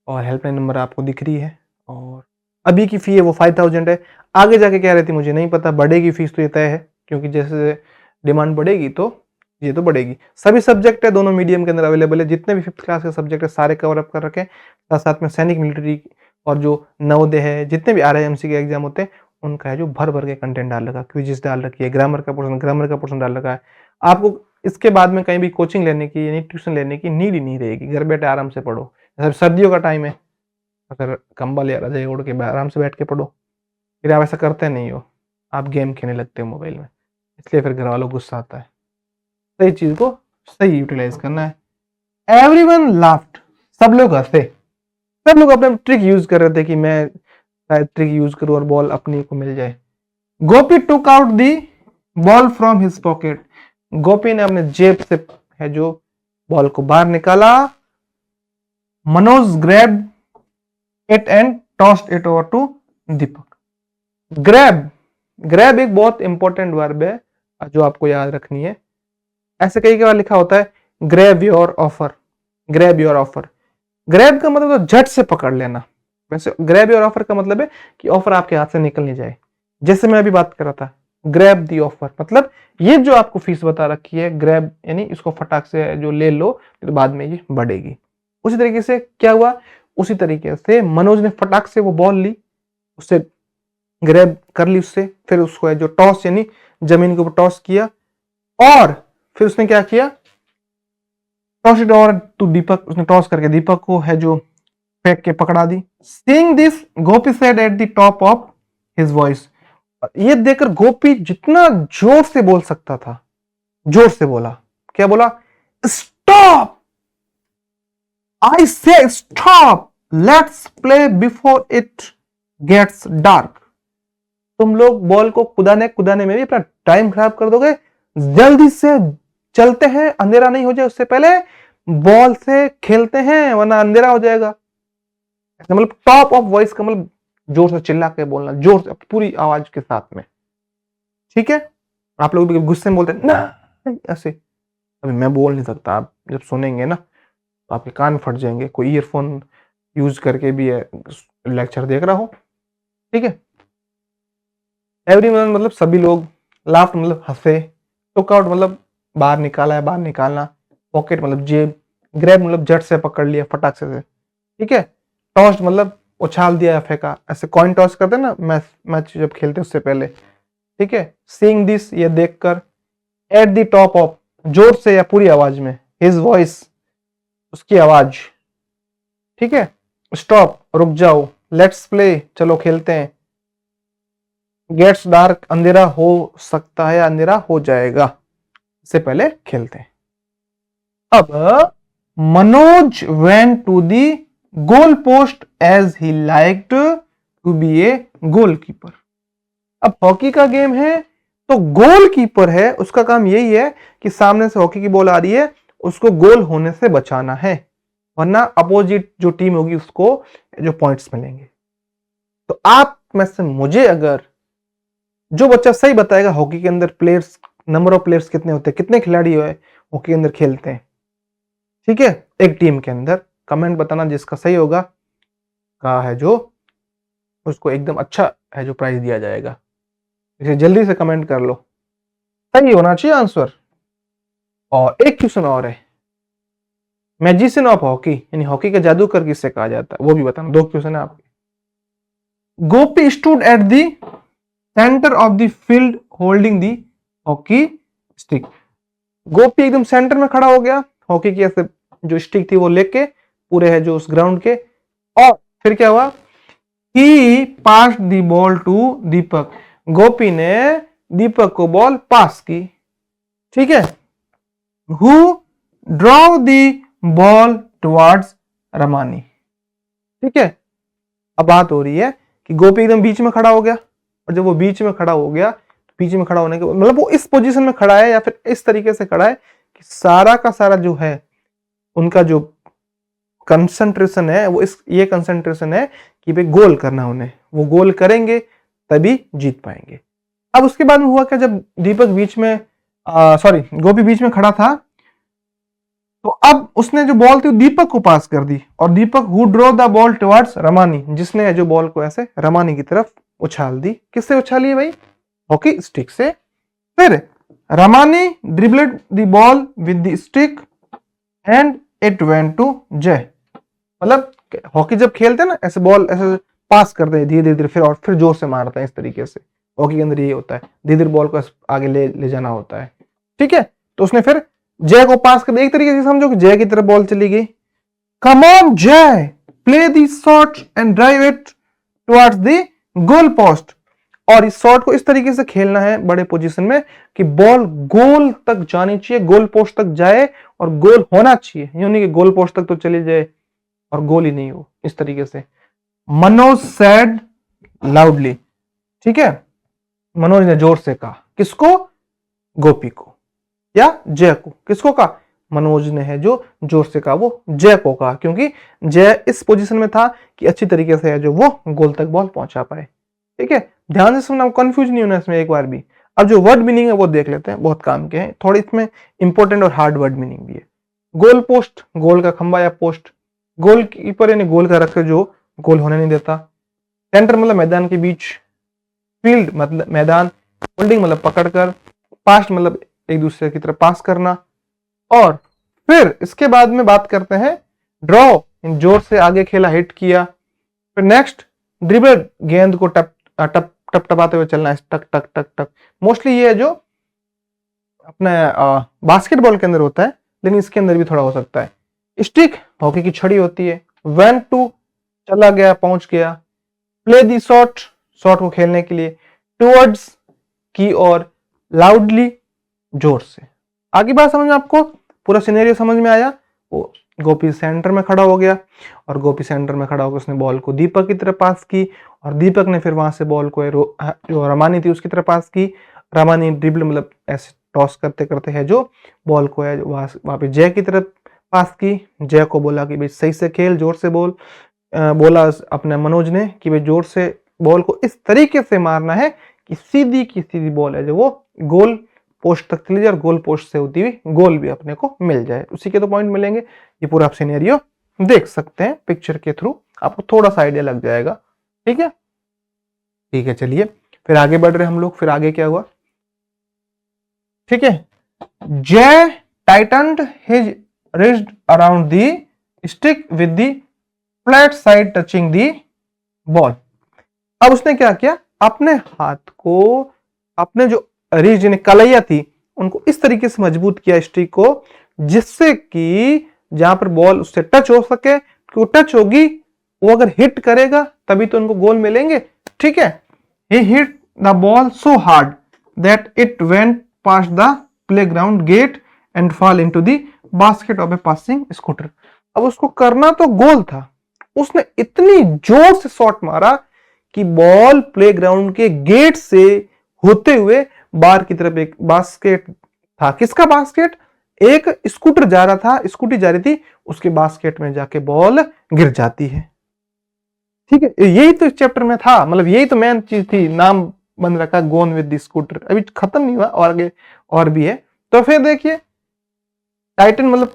Speaker 1: और हेल्पलाइन नंबर आपको दिख रही है। और अभी की फ़ी है वो 5000 है, आगे जाके क्या रहती मुझे नहीं पता, बढ़ेगी फीस तो ये तय है, क्योंकि जैसे डिमांड बढ़ेगी तो ये तो बढ़ेगी। सभी सब्जेक्ट है दोनों मीडियम के अंदर अवेलेबल है, जितने भी 5th क्लास के सब्जेक्ट है सारे कवर अप कर रखे हैं। साथ साथ में सैनिक मिलिट्री और जो नवोदय है, जितने भी RIMC के एग्जाम होते हैं उनका है जो भर भर के कंटेंट डाल रखा है, क्विजेस डाल रखी है, ग्रामर का पोर्शन डाल रखा है। आपको इसके बाद में कहीं भी कोचिंग लेने की यानी ट्यूशन लेने की नीड ही नहीं रहेगी, घर बैठे आराम से पढ़ो। सर्दियों का टाइम है, अगर कंबल या रजाई ओढ़ के आराम से बैठ के पढ़ो। फिर आप ऐसा करते नहीं हो, आप गेम खेलने लगते हो मोबाइल में, इसलिए फिर घर वालों को गुस्सा आता है। सही चीज को सही यूटिलाइज करना है। एवरीवन लाफ्ड, सब लोग हंसे, सब लोग अपने ट्रिक यूज कर रहे थे कि मैं शायद ट्रिक यूज करूं और बॉल अपनी को मिल जाए। Gopi took out the ball from his pocket, Gopi ने अपने जेब से है जो बॉल को बाहर निकाला। Manoj grab it and tossed it over to Deepak. Grab, grab एक बहुत इंपॉर्टेंट वर्ब है जो आपको याद रखनी है। ऐसे कई बार लिखा होता है grab your offer, grab your offer. Grab का मतलब तो झट से पकड़ लेना, वैसे ग्रैब योर ऑफर का मतलब है कि ऑफर आपके हाथ से निकल नहीं जाए। जैसे मैं अभी बात कर रहा था, ग्रैब दी ऑफर मतलब ये जो आपको फीस बता रखी है, ग्रैब यानी इसको फटाक से जो ले लो, तो बाद में ये बढ़ेगी। उसी तरीके से क्या हुआ, उसी तरीके से मनोज ने फटाक से वो बॉल ली, उससे ग्रैब कर ली उससे, फिर उसको है जो टॉस यानी जमीन के ऊपर टॉस किया, और फिर उसने क्या किया, टॉस इट ओवर टू दीपक, उसने टॉस करके दीपक को है जो फेंक के पकड़ा दी। Seeing this Gopi said at the top of his voice, ये देखकर गोपी जितना जोर से बोल सकता था जोर से बोला। क्या बोला? Stop, I say stop, let's play before it gets dark. तुम लोग बॉल को कुदाने में भी अपना टाइम खराब कर दोगे, जल्दी से चलते हैं, अंधेरा नहीं हो जाए उससे पहले बॉल से खेलते हैं, वरना अंधेरा हो जाएगा। मतलब टॉप ऑफ वॉइस का मतलब जोर से चिल्ला के बोलना, जोर से पूरी आवाज के साथ में। ठीक है, आप लोग भी गुस्से में बोलते हैं ना ऐसे, अभी मैं बोल नहीं सकता, आप जब सुनेंगे ना तो आपके कान फट जाएंगे, कोई ईयरफोन यूज करके भी लेक्चर देख रहा हो। ठीक है, एवरीवन मतलब सभी लोग, लाफ्ट मतलब हंसे, टुक आउट मतलब बाहर निकाला है, बाहर निकालना, पॉकेट मतलब जेब, ग्रैब मतलब जट से पकड़ लिया फटाक से। ठीक है, टॉस मतलब उछाल दिया या फेंका, ऐसे कॉइन टॉस करते हैं ना मैच जब खेलते उससे पहले। ठीक है, सीइंग दिस ये देखकर, एट द टॉप ऑफ जोर से या पूरी आवाज में, हिज वॉइस उसकी आवाज। ठीक है, स्टॉप रुक जाओ, लेट्स प्ले चलो खेलते हैं, गेट्स डार्क अंधेरा हो सकता है, अंधेरा हो जाएगा, इससे पहले खेलते हैं। अब Manoj went to the goal post as he liked to be a goalkeeper. अब हॉकी का गेम है तो गोलकीपर है, उसका काम यही है कि सामने से हॉकी की बॉल आ रही है, उसको गोल होने से बचाना है, वरना अपोजिट जो टीम होगी उसको जो पॉइंट्स मिलेंगे। तो आप में से मुझे अगर जो बच्चा सही बताएगा हॉकी के अंदर प्लेयर्स, नंबर ऑफ प्लेयर्स कितने होते हैं, कितने खिलाड़ी हॉकी के अंदर खेलते हैं, ठीक है, एक टीम के अंदर, कमेंट बताना जिसका सही होगा का है जो उसको एकदम अच्छा है जो प्राइज दिया जाएगा। इसे जल्दी से कमेंट कर लो, सही होना चाहिए आंसर। और एक क्वेश्चन और है, मैजिशियन ऑफ हॉकी यानी हॉकी का जादूगर किससे कहा जाता है वो भी बताना। दो क्वेश्चन है आपके। Gopi stood at the centre of the field holding the hockey stick. Gopi एकदम सेंटर में खड़ा हो गया, हॉकी की ऐसे जो स्टिक थी वो लेके पूरे है जो उस ग्राउंड के, और फिर क्या हुआ, ही पास द बॉल टू दीपक, गोपी ने दीपक को बॉल पास की। ठीक है, who draw the ball towards Ramani. ठीक है, अब बात हो रही है कि गोपी एकदम बीच में खड़ा हो गया, और जब वो बीच में खड़ा हो गया, बीच में खड़ा होने के मतलब वो इस पोजीशन में खड़ा है या फिर इस तरीके से खड़ा है कि सारा का सारा जो है उनका जो कंसंट्रेशन है वो ये कंसंट्रेशन है कि भाई गोल करना उन्हें, वो गोल करेंगे तभी जीत पाएंगे। अब उसके बाद में हुआ क्या, जब दीपक बीच में गोपी बीच में खड़ा था, तो अब उसने जो बॉल थी वो दीपक को पास कर दी, और Deepak who draw the ball towards Ramani, जिसने जो बॉल को ऐसे रमानी की तरफ उछाल दी। किससे उछाली है भाई? हॉकी स्टिक से। फिर Ramani dribbled the ball with the stick and it went to Jay. मतलब हॉकी जब खेलते हैं ना, ऐसे बॉल ऐसे पास करते हैं धीरे धीरे, फिर जोर से मारते हैं इस तरीके से। हॉकी के अंदर ये होता है, धीरे धीरे बॉल को आगे ले जाना होता है। ठीक है, तो उसने फिर जय को पास कर दिया। एक तरीके से समझो कि जय की तरफ बॉल चली गई। कम ऑन जय, play the shot and drive it towards the goal post. और इस शॉट को इस तरीके से खेलना है बड़े पोजीशन में कि बॉल गोल तक जानी चाहिए, गोल पोस्ट तक जाए और गोल होना चाहिए। यूं नहीं कि गोल पोस्ट तक तो चली जाए और गोल ही नहीं हो, इस तरीके से। Manoj said loudly. ठीक है, मनोज ने जोर से कहा। किसको? गोपी को या जय को? किसको कहा? मनोज ने है जो जोर से कहा वो जय को कहा, क्योंकि जय इस पोजीशन में था कि अच्छी तरीके से है जो वो गोल तक बॉल पहुंचा पाए। ठीक है, ध्यान से सुनना, कंफ्यूज नहीं होना इसमें एक बार भी। अब जो वर्ड मीनिंग है वो देख लेते हैं, बहुत काम के हैं, थोड़े इसमें इंपॉर्टेंट और हार्ड वर्ड मीनिंग भी है। गोल पोस्ट, गोल का खंबा या पोस्ट। गोल कीपर यानी गोल का रखे जो गोल होने नहीं देता। सेंटर मतलब मैदान के बीच। फील्ड मतलब मैदान। होल्डिंग मतलब पकड़कर। पास्ट मतलब एक दूसरे की तरफ पास करना। और फिर इसके बाद में बात करते हैं ड्रॉ, जोर से आगे खेला, हिट किया। फिर नेक्स्ट ड्रिबल, गेंद को टपटपाते हुए चलना है, टक टक टक टक। मोस्टली ये है जो अपने बास्केटबॉल के अंदर होता है, लेकिन इसके अंदर भी थोड़ा हो सकता है। स्टिक हॉकी की छड़ी होती है। वेंट टू, चला गया, पहुंच गया। प्ले दी शॉट, शॉट को खेलने के लिए। टुवर्ड्स की और लाउडली, जोर से। आगे बात समझ में आपको? पूरा सिनेरियो समझ में आया? वो गोपी सेंटर में खड़ा हो गया, और गोपी सेंटर में खड़ा होकर उसने बॉल को दीपक की तरफ पास की, और दीपक ने फिर वहां से बॉल को जो रमानी थी उसकी तरफ पास की। रमानी ड्रिबल मतलब ऐसे टॉस करते करते है जो बॉल को है वहां पे जय की तरफ पास की। जय को बोला कि भाई सही से खेल, जोर से बोल। बोला अपने मनोज ने कि भाई जोर से बॉल को इस तरीके से मारना है कि सीधी की सीधी बॉल है जो वो गोल पोस्ट तक चली जाए, और गोल पोस्ट से होती हुई गोल भी अपने को मिल जाए। उसी के तो पॉइंट मिलेंगे। ये पूरा आप सिनेरियो देख सकते हैं पिक्चर के थ्रू, आपको थोड़ा सा आइडिया लग जाएगा। ठीक है, ठीक है, चलिए फिर आगे बढ़ रहे हम लोग। फिर आगे क्या हुआ? ठीक है, Jay tightened his wrist around the stick with the flat side touching the ball. अब उसने क्या किया? अपने हाथ को, अपने जो रिस्ट यानी कलैया थी उनको इस तरीके से मजबूत किया स्टिक को, जिससे कि जहां पर बॉल उससे टच हो सके, कि वो टच होगी, वो अगर हिट करेगा तभी तो उनको गोल मिलेंगे। ठीक है, he hit the ball so hard that it went past the playground gate and fall into the basket of a passing scooter। अब उसको करना तो गोल था, उसने इतनी जोर से शॉट मारा कि बॉल प्लेग्राउंड के गेट से होते हुए बाहर की तरफ, एक बास्केट था। किसका बास्केट? एक स्कूटर जा रहा था, स्कूटी जा रही थी, उसके बास्केट में जाके बॉल गिर जाती है। ठीक है, यही तो इस चैप्टर में था, मतलब यही तो मेन चीज थी। नाम बन रखा गोन विद द स्कूटर, अभी खत्म नहीं हुआ, और आगे और भी है। तो फिर देखिए, टाइटन मतलब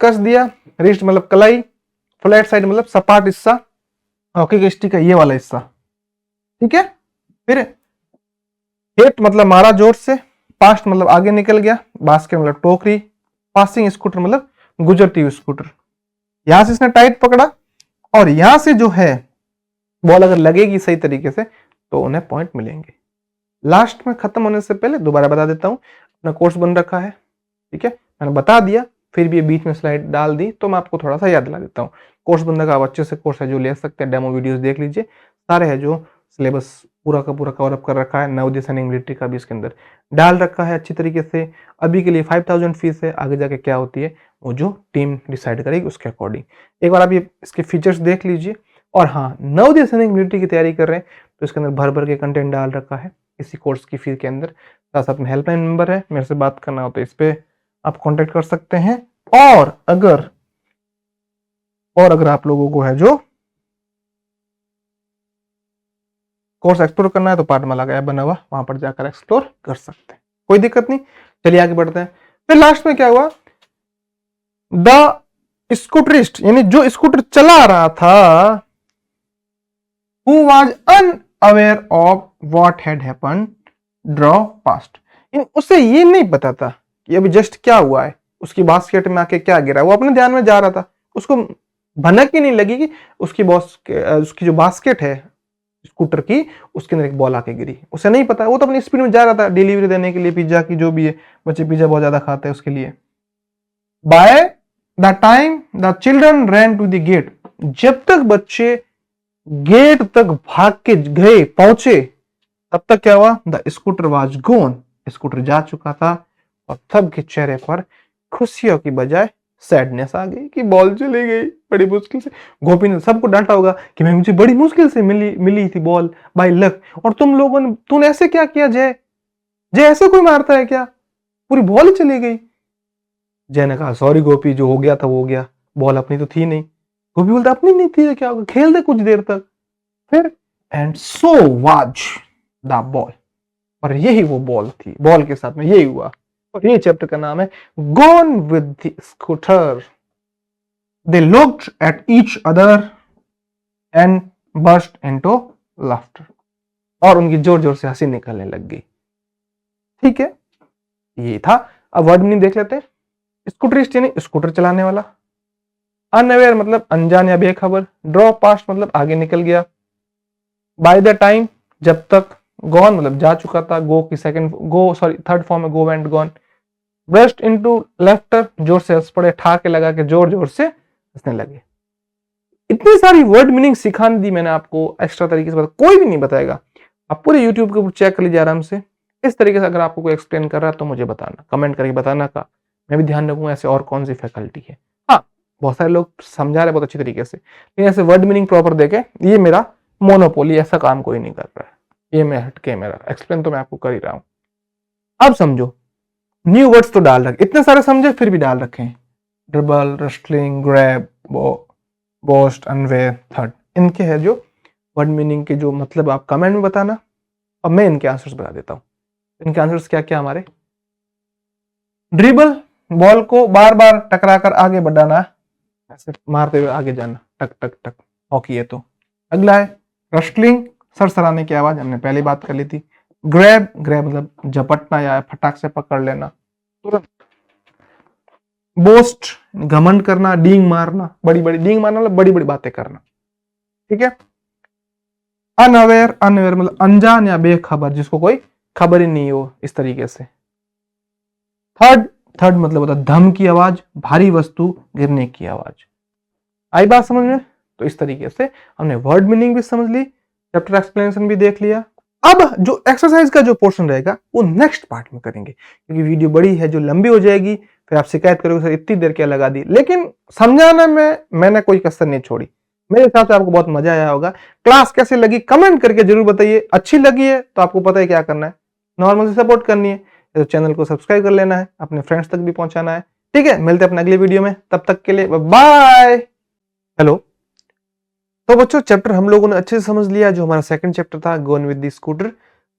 Speaker 1: कस दिया, रिस्ट मतलब कलाई, फ्लैट साइड मतलब सपाट हिस्सा, हॉकी के स्टिक का ये वाला हिस्सा। ठीक है, फिर हिट मतलब मारा जोर से, पास्ट मतलब आगे निकल गया, बास्केट मतलब टोकरी, पासिंग स्कूटर मतलब गुजरती हुई स्कूटर। यहां से इसने टाइट पकड़ा, और यहां से जो है बॉल अगर लगेगी सही तरीके से तो उन्हें पॉइंट मिलेंगे। लास्ट में खत्म होने से पहले दोबारा बता देता हूं, अपना कोर्स बन रखा है। ठीक है, मैंने बता दिया, फिर भी बीच में स्लाइड डाल दी, तो मैं आपको थोड़ा सा याद दिला देता हूँ। कोर्स बन रखा, आप अच्छे से कोर्स है जो ले सकते हैं, डेमो वीडियोस देख लीजिए, सारे है जो सिलेबस पूरा का पूरा कवर अप कर रखा है। नवोदय सैनिक मिलिट्री का भी इसके अंदर डाल रखा है अच्छी तरीके से। अभी के लिए 5000 फीस है, आगे जाके क्या होती है वो जो टीम डिसाइड करेगी उसके अकॉर्डिंग। एक बार आप ये इसके फीचर्स देख लीजिए। और हाँ, नवोदय सैनिक मिलिट्री की तैयारी कर रहे हैं तो इसके अंदर भर भर के कंटेंट डाल रखा है इसी कोर्स की फीस के अंदर। साथ साथ में हेल्पलाइन नंबर है, मेरे से बात करना हो तो इस पे आप कांटेक्ट कर सकते हैं। और अगर आप लोगों को है जो कोर्स एक्सप्लोर करना है तो पाठमाला का ऐप बना हुआ, वहां पर जाकर एक्सप्लोर कर सकते हैं, कोई दिक्कत नहीं। चलिए आगे बढ़ते हैं। फिर लास्ट में क्या हुआ, द स्कूटरिस्ट यानी जो स्कूटर चला रहा था, who was unaware of what had happened, draw past, उसे ये नहीं पता था कि अभी जस्ट क्या हुआ है, उसकी बास्केट में आके क्या गिरा। वो अपने ध्यान में जा रहा था, उसको भनक ही नहीं लगी कि उसकी जो बास्केट है स्कूटर की, उसके अंदर एक बॉल आके गिरी। उसे नहीं पता, वो तो अपनी स्पीड में जा रहा था डिलीवरी देने के लिए पिज्जा की, जो भी है, बच्चे पिज्जा बहुत ज्यादा खाते हैं उसके लिए। By the time the children ran to the gate, जब तक बच्चे गेट तक भाग के गए पहुंचे, तब तक क्या हुआ, the scooter was gone, scooter जा चुका था। और तब के चेहरे पर खुशियों की बजाय सैडनेस आ गई कि बॉल चली गई बड़ी मुश्किल से। गोपी ने सबको डांटा होगा कि मैं मुझे बड़ी मुश्किल से मिली थी बॉल बाय लक, और तुम लोगों ने, तूने ऐसे क्या किया जय, जय ऐसे कोई मारता है क्या, पूरी बॉल ही चली गई। जय ने कहा सॉरी गोपी, जो हो गया था वो हो गया, बॉल अपनी तो थी नहीं। गोपी बोलता अपनी नहीं थी तो क्या होगा, खेल दे कुछ देर तक। फिर and so was the ball, और यही वो बॉल थी, बॉल के साथ में यही हुआ। और ये चैप्टर का नाम है gone with the scooter. They looked at each other and burst into laughter, और उनकी जोर जोर से हंसी निकलने लग गई। ठीक है, ये था। अब वर्ड मीनिंग देख लेते हैं। स्कूटरिस्ट यानी स्कूटर चलाने वाला, अनअवेयर मतलब अनजान या बेखबर, ड्रॉ पास्ट मतलब आगे निकल गया, बाय द टाइम जब तक, गॉन मतलब जा चुका था, गो की थर्ड फॉर्म में go went gone, burst into laughter जोर से हंस पड़े, ठहाके लगा के जोर जोर से हंसने लगे। इतनी सारी वर्ड मीनिंग सिखा दी मैंने आपको एक्स्ट्रा तरीके से, कोई भी नहीं बताएगा। आप पूरे यूट्यूब के ऊपर चेक कर लीजिए आराम से। इस तरीके से अगर आपको कोई एक्सप्लेन कर रहा है तो मुझे बताना, कमेंट करके बताना का, मैं भी ध्यान रखूंगा ऐसे और कौन सी फैकल्टी है। हाँ, बहुत सारे लोग समझा रहे बहुत अच्छी तरीके से, लेकिन ऐसे वर्ड मीनिंग प्रॉपर देके, ये मेरा मोनोपोली, ऐसा काम कोई नहीं कर रहा है, ये मैं हटके, मेरा एक्सप्लेन तो मैं आपको कर ही रहा हूं। अब समझो, न्यू वर्ड्स तो डाल रखे, इतने सारे समझे फिर भी डाल रखे हैं, dribble, rustling, grab, boast, unaware, थर्ड, इनके है जो वर्ड मीनिंग के जो मतलब आप कमेंट में बताना, और मैं इनके आंसर्स बता देता हूं। इनके आंसर्स क्या क्या हमारे, ड्रिबल बॉल को बार बार टकरा कर आगे बढ़ाना, ऐसे मारते हुए आगे जाना, टक टक टक, हॉकी है तो। अगला है रस्टलिंग, सरसराने की आवाज, हमने पहले बात कर ली थी। ग्रैब, ग्रैब मतलब झपटना या फटाक से पकड़ लेना तुरंत। बोस्ट घमंड करना, डींग मारना, बड़ी बड़ी डींग मारना मतलब बड़ी बड़ी बातें करना। ठीक है। अनअवेयर, अनअवेयर मतलब अनजान या बेखबर, जिसको कोई खबर ही नहीं हो, इस तरीके से। थर्ड, थर्ड मतलब होता है धम की आवाज, भारी वस्तु गिरने की आवाज। आई बात समझ में? तो इस तरीके से हमने वर्ड मीनिंग भी समझ ली, चैप्टर एक्सप्लेनेशन भी देख लिया। अब जो एक्सरसाइज का जो पोर्शन रहेगा वो नेक्स्ट पार्ट में करेंगे, क्योंकि वीडियो बड़ी है, जो लंबी हो जाएगी फिर आप शिकायत करोगे सर इतनी देर क्या लगा दी। लेकिन समझाने में मैंने कोई कसर नहीं छोड़ी, मेरे हिसाब से आपको बहुत मजा आया होगा। क्लास कैसे लगी कमेंट करके जरूर बताइए, अच्छी लगी है तो आपको पता है क्या करना है, नॉर्मल से सपोर्ट करनी है, तो चैनल को सब्सक्राइब कर लेना है, अपने फ्रेंड्स तक भी पहुंचाना है। ठीक है, मिलते हैं अपने अगले वीडियो में, तब तक के लिए बाय। हेलो, तो बच्चों चैप्टर हम लोगों ने अच्छे से समझ लिया, जो हमारा सेकंड चैप्टर था गोन विद द स्कूटर।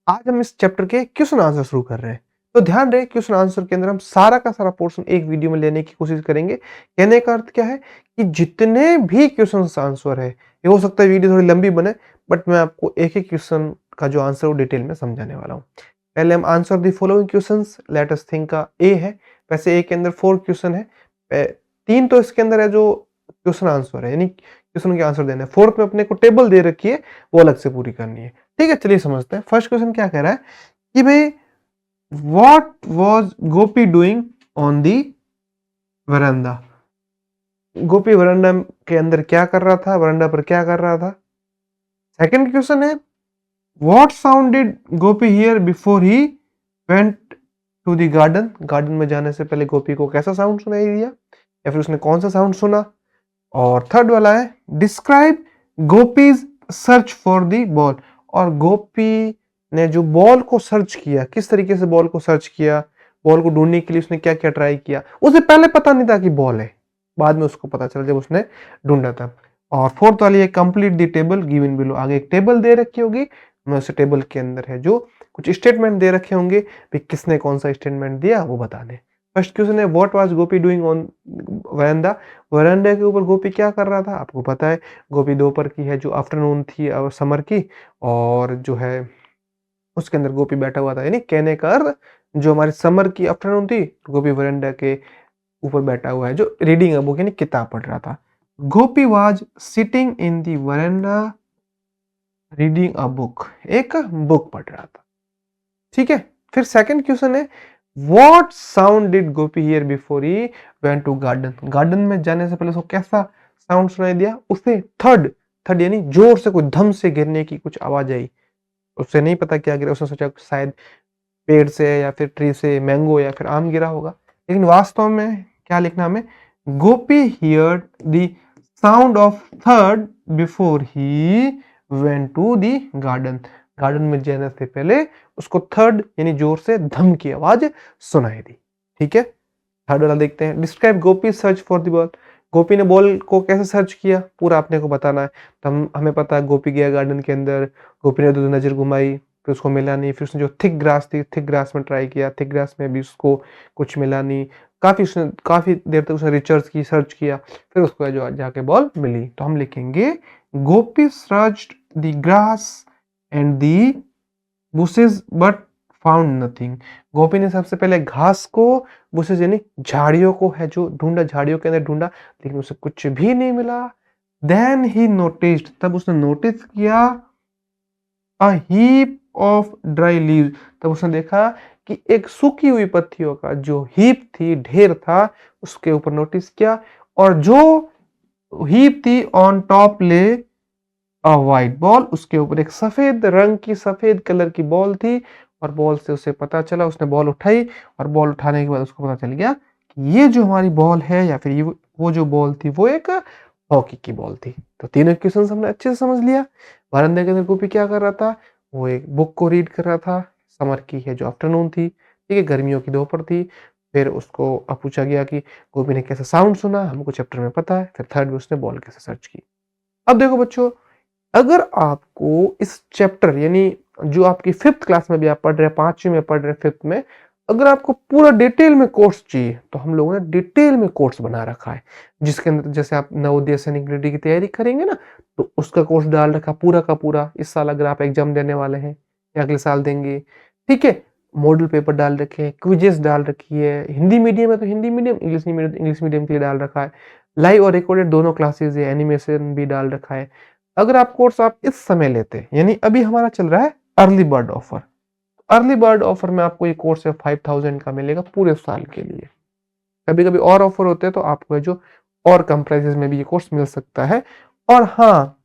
Speaker 1: आज हम इस चैप्टर के क्वेश्चन आंसर शुरू कर रहे हैं, तो ध्यान रहे क्वेश्चन आंसर के अंदर हम सारा का सारा पोर्शन एक वीडियो में लेने की कोशिश करेंगे। कहने का अर्थ क्या है कि जितने भी क्वेश्चन आंसर है, ये हो सकता है वीडियो थोड़ी लंबी बने, बट मैं आपको एक एक क्वेश्चन का जो आंसर वो डिटेल में समझाने वाला हूँ। पहले हम answer the following questions, let us think का ए है। वैसे ए के अंदर 4 क्वेश्चन है, 3 तो इसके अंदर है जो क्वेश्चन आंसर है, यानी क्वेश्चन के आंसर देने। फोर्थ में अपने को टेबल दे रखी है, वो अलग से पूरी करनी है। ठीक है, चलिए समझते हैं। फर्स्ट क्वेश्चन क्या कह रहा है कि भाई what was Gopi doing on the veranda, Gopi veranda के अंदर क्या कर रहा था, वरांडा पर क्या कर रहा था। सेकंड क्वेश्चन है what sound did Gopi hear before he went to the garden, garden में जाने से पहले गोपी को कैसा साउंड सुनाई दिया। या फिर उसने कौन सा साउंड सुना। और थर्ड वाला है describe gopis search for the ball, और गोपी ने जो बॉल को सर्च किया, किस तरीके से बॉल को सर्च किया, बॉल को ढूंढने के लिए उसने क्या क्या ट्राई किया। उसे पहले पता नहीं था कि बॉल है, बाद में उसको पता चला जब उसने ढूंढा था। और फोर्थ वाली है complete the table given below, आगे एक टेबल दे रखी होगी, मैं उस टेबल के अंदर है जो कुछ स्टेटमेंट दे रखे होंगे, भी किसने कौन सा स्टेटमेंट दिया वो बताने। फर्स्ट क्वेश्चन है what was Gopi doing on veranda, veranda के ऊपर गोपी क्या कर रहा था, आपको पता है गोपी दोपहर की है जो आफ्टरनून थी समर की, और जो है उसके अंदर गोपी बैठा हुआ था, यानी कहने का अर्थ जो हमारी समर की आफ्टरनून थी, गोपी वरांडा के ऊपर बैठा हुआ है जो रीडिंग अ बुक यानी किताब पढ़ रहा था। Gopi was sitting in the veranda reading a book, एक बुक पढ़ रहा था। ठीक है, फिर सेकंड क्वेश्चन है what sound did Gopi hear before he went to garden, garden में जाने से पहले उसको कैसा साउंड सुनाई दिया। उसे थर्ड थर्ड यानी जोर से कोई धम से गिरने की कुछ आवाज आई, उसे नहीं पता क्या गिरा, उसने सोचा शायद पेड़ से या फिर ट्री से मैंगो या फिर आम गिरा होगा, लेकिन वास्तव में क्या लिखना हमें, Gopi heard the sound of थर्ड before he went to the garden, garden में जाने से पहले उसको थर्ड यानी जोर से धम की आवाज सुनाई दी। ठीक है, थर्ड वाला देखते हैं describe Gopi search for the ball, Gopi ने बॉल को कैसे सर्च किया पूरा अपने को बताना है। तो हमें पता है गोपी गया गार्डन के अंदर, गोपी ने तो नजर घुमाई, फिर उसको मिला नहीं, फिर उसने जो थिक ग्रास थी थिक ग्रास में ट्राई किया, थिक ग्रास में भी उसको कुछ मिला नहीं, काफी देर तक उसने रिसर्च की, सर्च किया, फिर उसको जो जाके बॉल मिली। तो हम लिखेंगे Gopi searched the grass and the bushes but found nothing, Gopi ने सबसे पहले घास को, बुशेस यानी झाड़ियों को है जो ढूंढा, झाड़ियों के अंदर ढूंढा, लेकिन उसे कुछ भी नहीं मिला। देन ही नोटिस्ड, तब उसने नोटिस किया a heap of dry leaves, तब उसने देखा कि एक सूखी हुई पत्तियों का जो हीप थी, ढेर था, उसके ऊपर नोटिस किया, और जो हीप थी ऑन टॉप ले अ व्हाइट बॉल, उसके ऊपर एक सफेद रंग की, सफेद कलर की बॉल थी, और बॉल से उसे पता चला, उसने बॉल उठाई, और बॉल उठाने के बाद उसको पता चल गया कि ये जो हमारी बॉल है या फिर ये वो जो बॉल थी वो एक हॉकी की बॉल थी। तो तीनों क्वेश्चन हमने अच्छे से समझ लिया। वरांडे के अंदर गोपी क्या कर रहा था, वो एक बुक को रीड कर रहा था, समर की है जो आफ्टरनून थी, ठीक है, गर्मियों की दोपहर थी। फिर उसको अब पूछा गया कि गोपी ने कैसा साउंड सुना, हमको चैप्टर में पता है। फिर थर्ड में उसने बॉल कैसे सर्च की। अब देखो बच्चों, अगर आपको इस चैप्टर यानी जो आपकी फिफ्थ क्लास में भी आप पढ़ रहे हैं, पांचवी में पढ़ रहे हैं, फिफ्थ में, अगर आपको पूरा डिटेल में कोर्स चाहिए तो हम लोगों ने डिटेल में कोर्स बना रखा है, जिसके अंदर जैसे आप नवोदय सैनिक रेडी की तैयारी करेंगे ना, तो उसका कोर्स डाल रखा पूरा का पूरा। इस साल अगर आप एग्जाम देने वाले हैं या अगले साल देंगे, ठीक है, मॉडल पेपर डाल रखे हैं, क्विजेस डाल रखी है, हिंदी मीडियम है तो हिंदी मीडियम, इंग्लिश मीडियम के लिए डाल रखा है, लाइव और रिकॉर्डेड दोनों क्लासेस है, एनिमेशन भी डाल रखा है। अगर आप कोर्स आप इस समय लेते, यानी अभी हमारा चल रहा है early bird offer, early bird offer में आपको ये कोर्स है 5000 का मिलेगा पूरे साल के लिए। कभी कभी और ऑफर होते हैं तो आपको है जो और कम प्राइसेस में भी ये कोर्स मिल सकता है। और हाँ,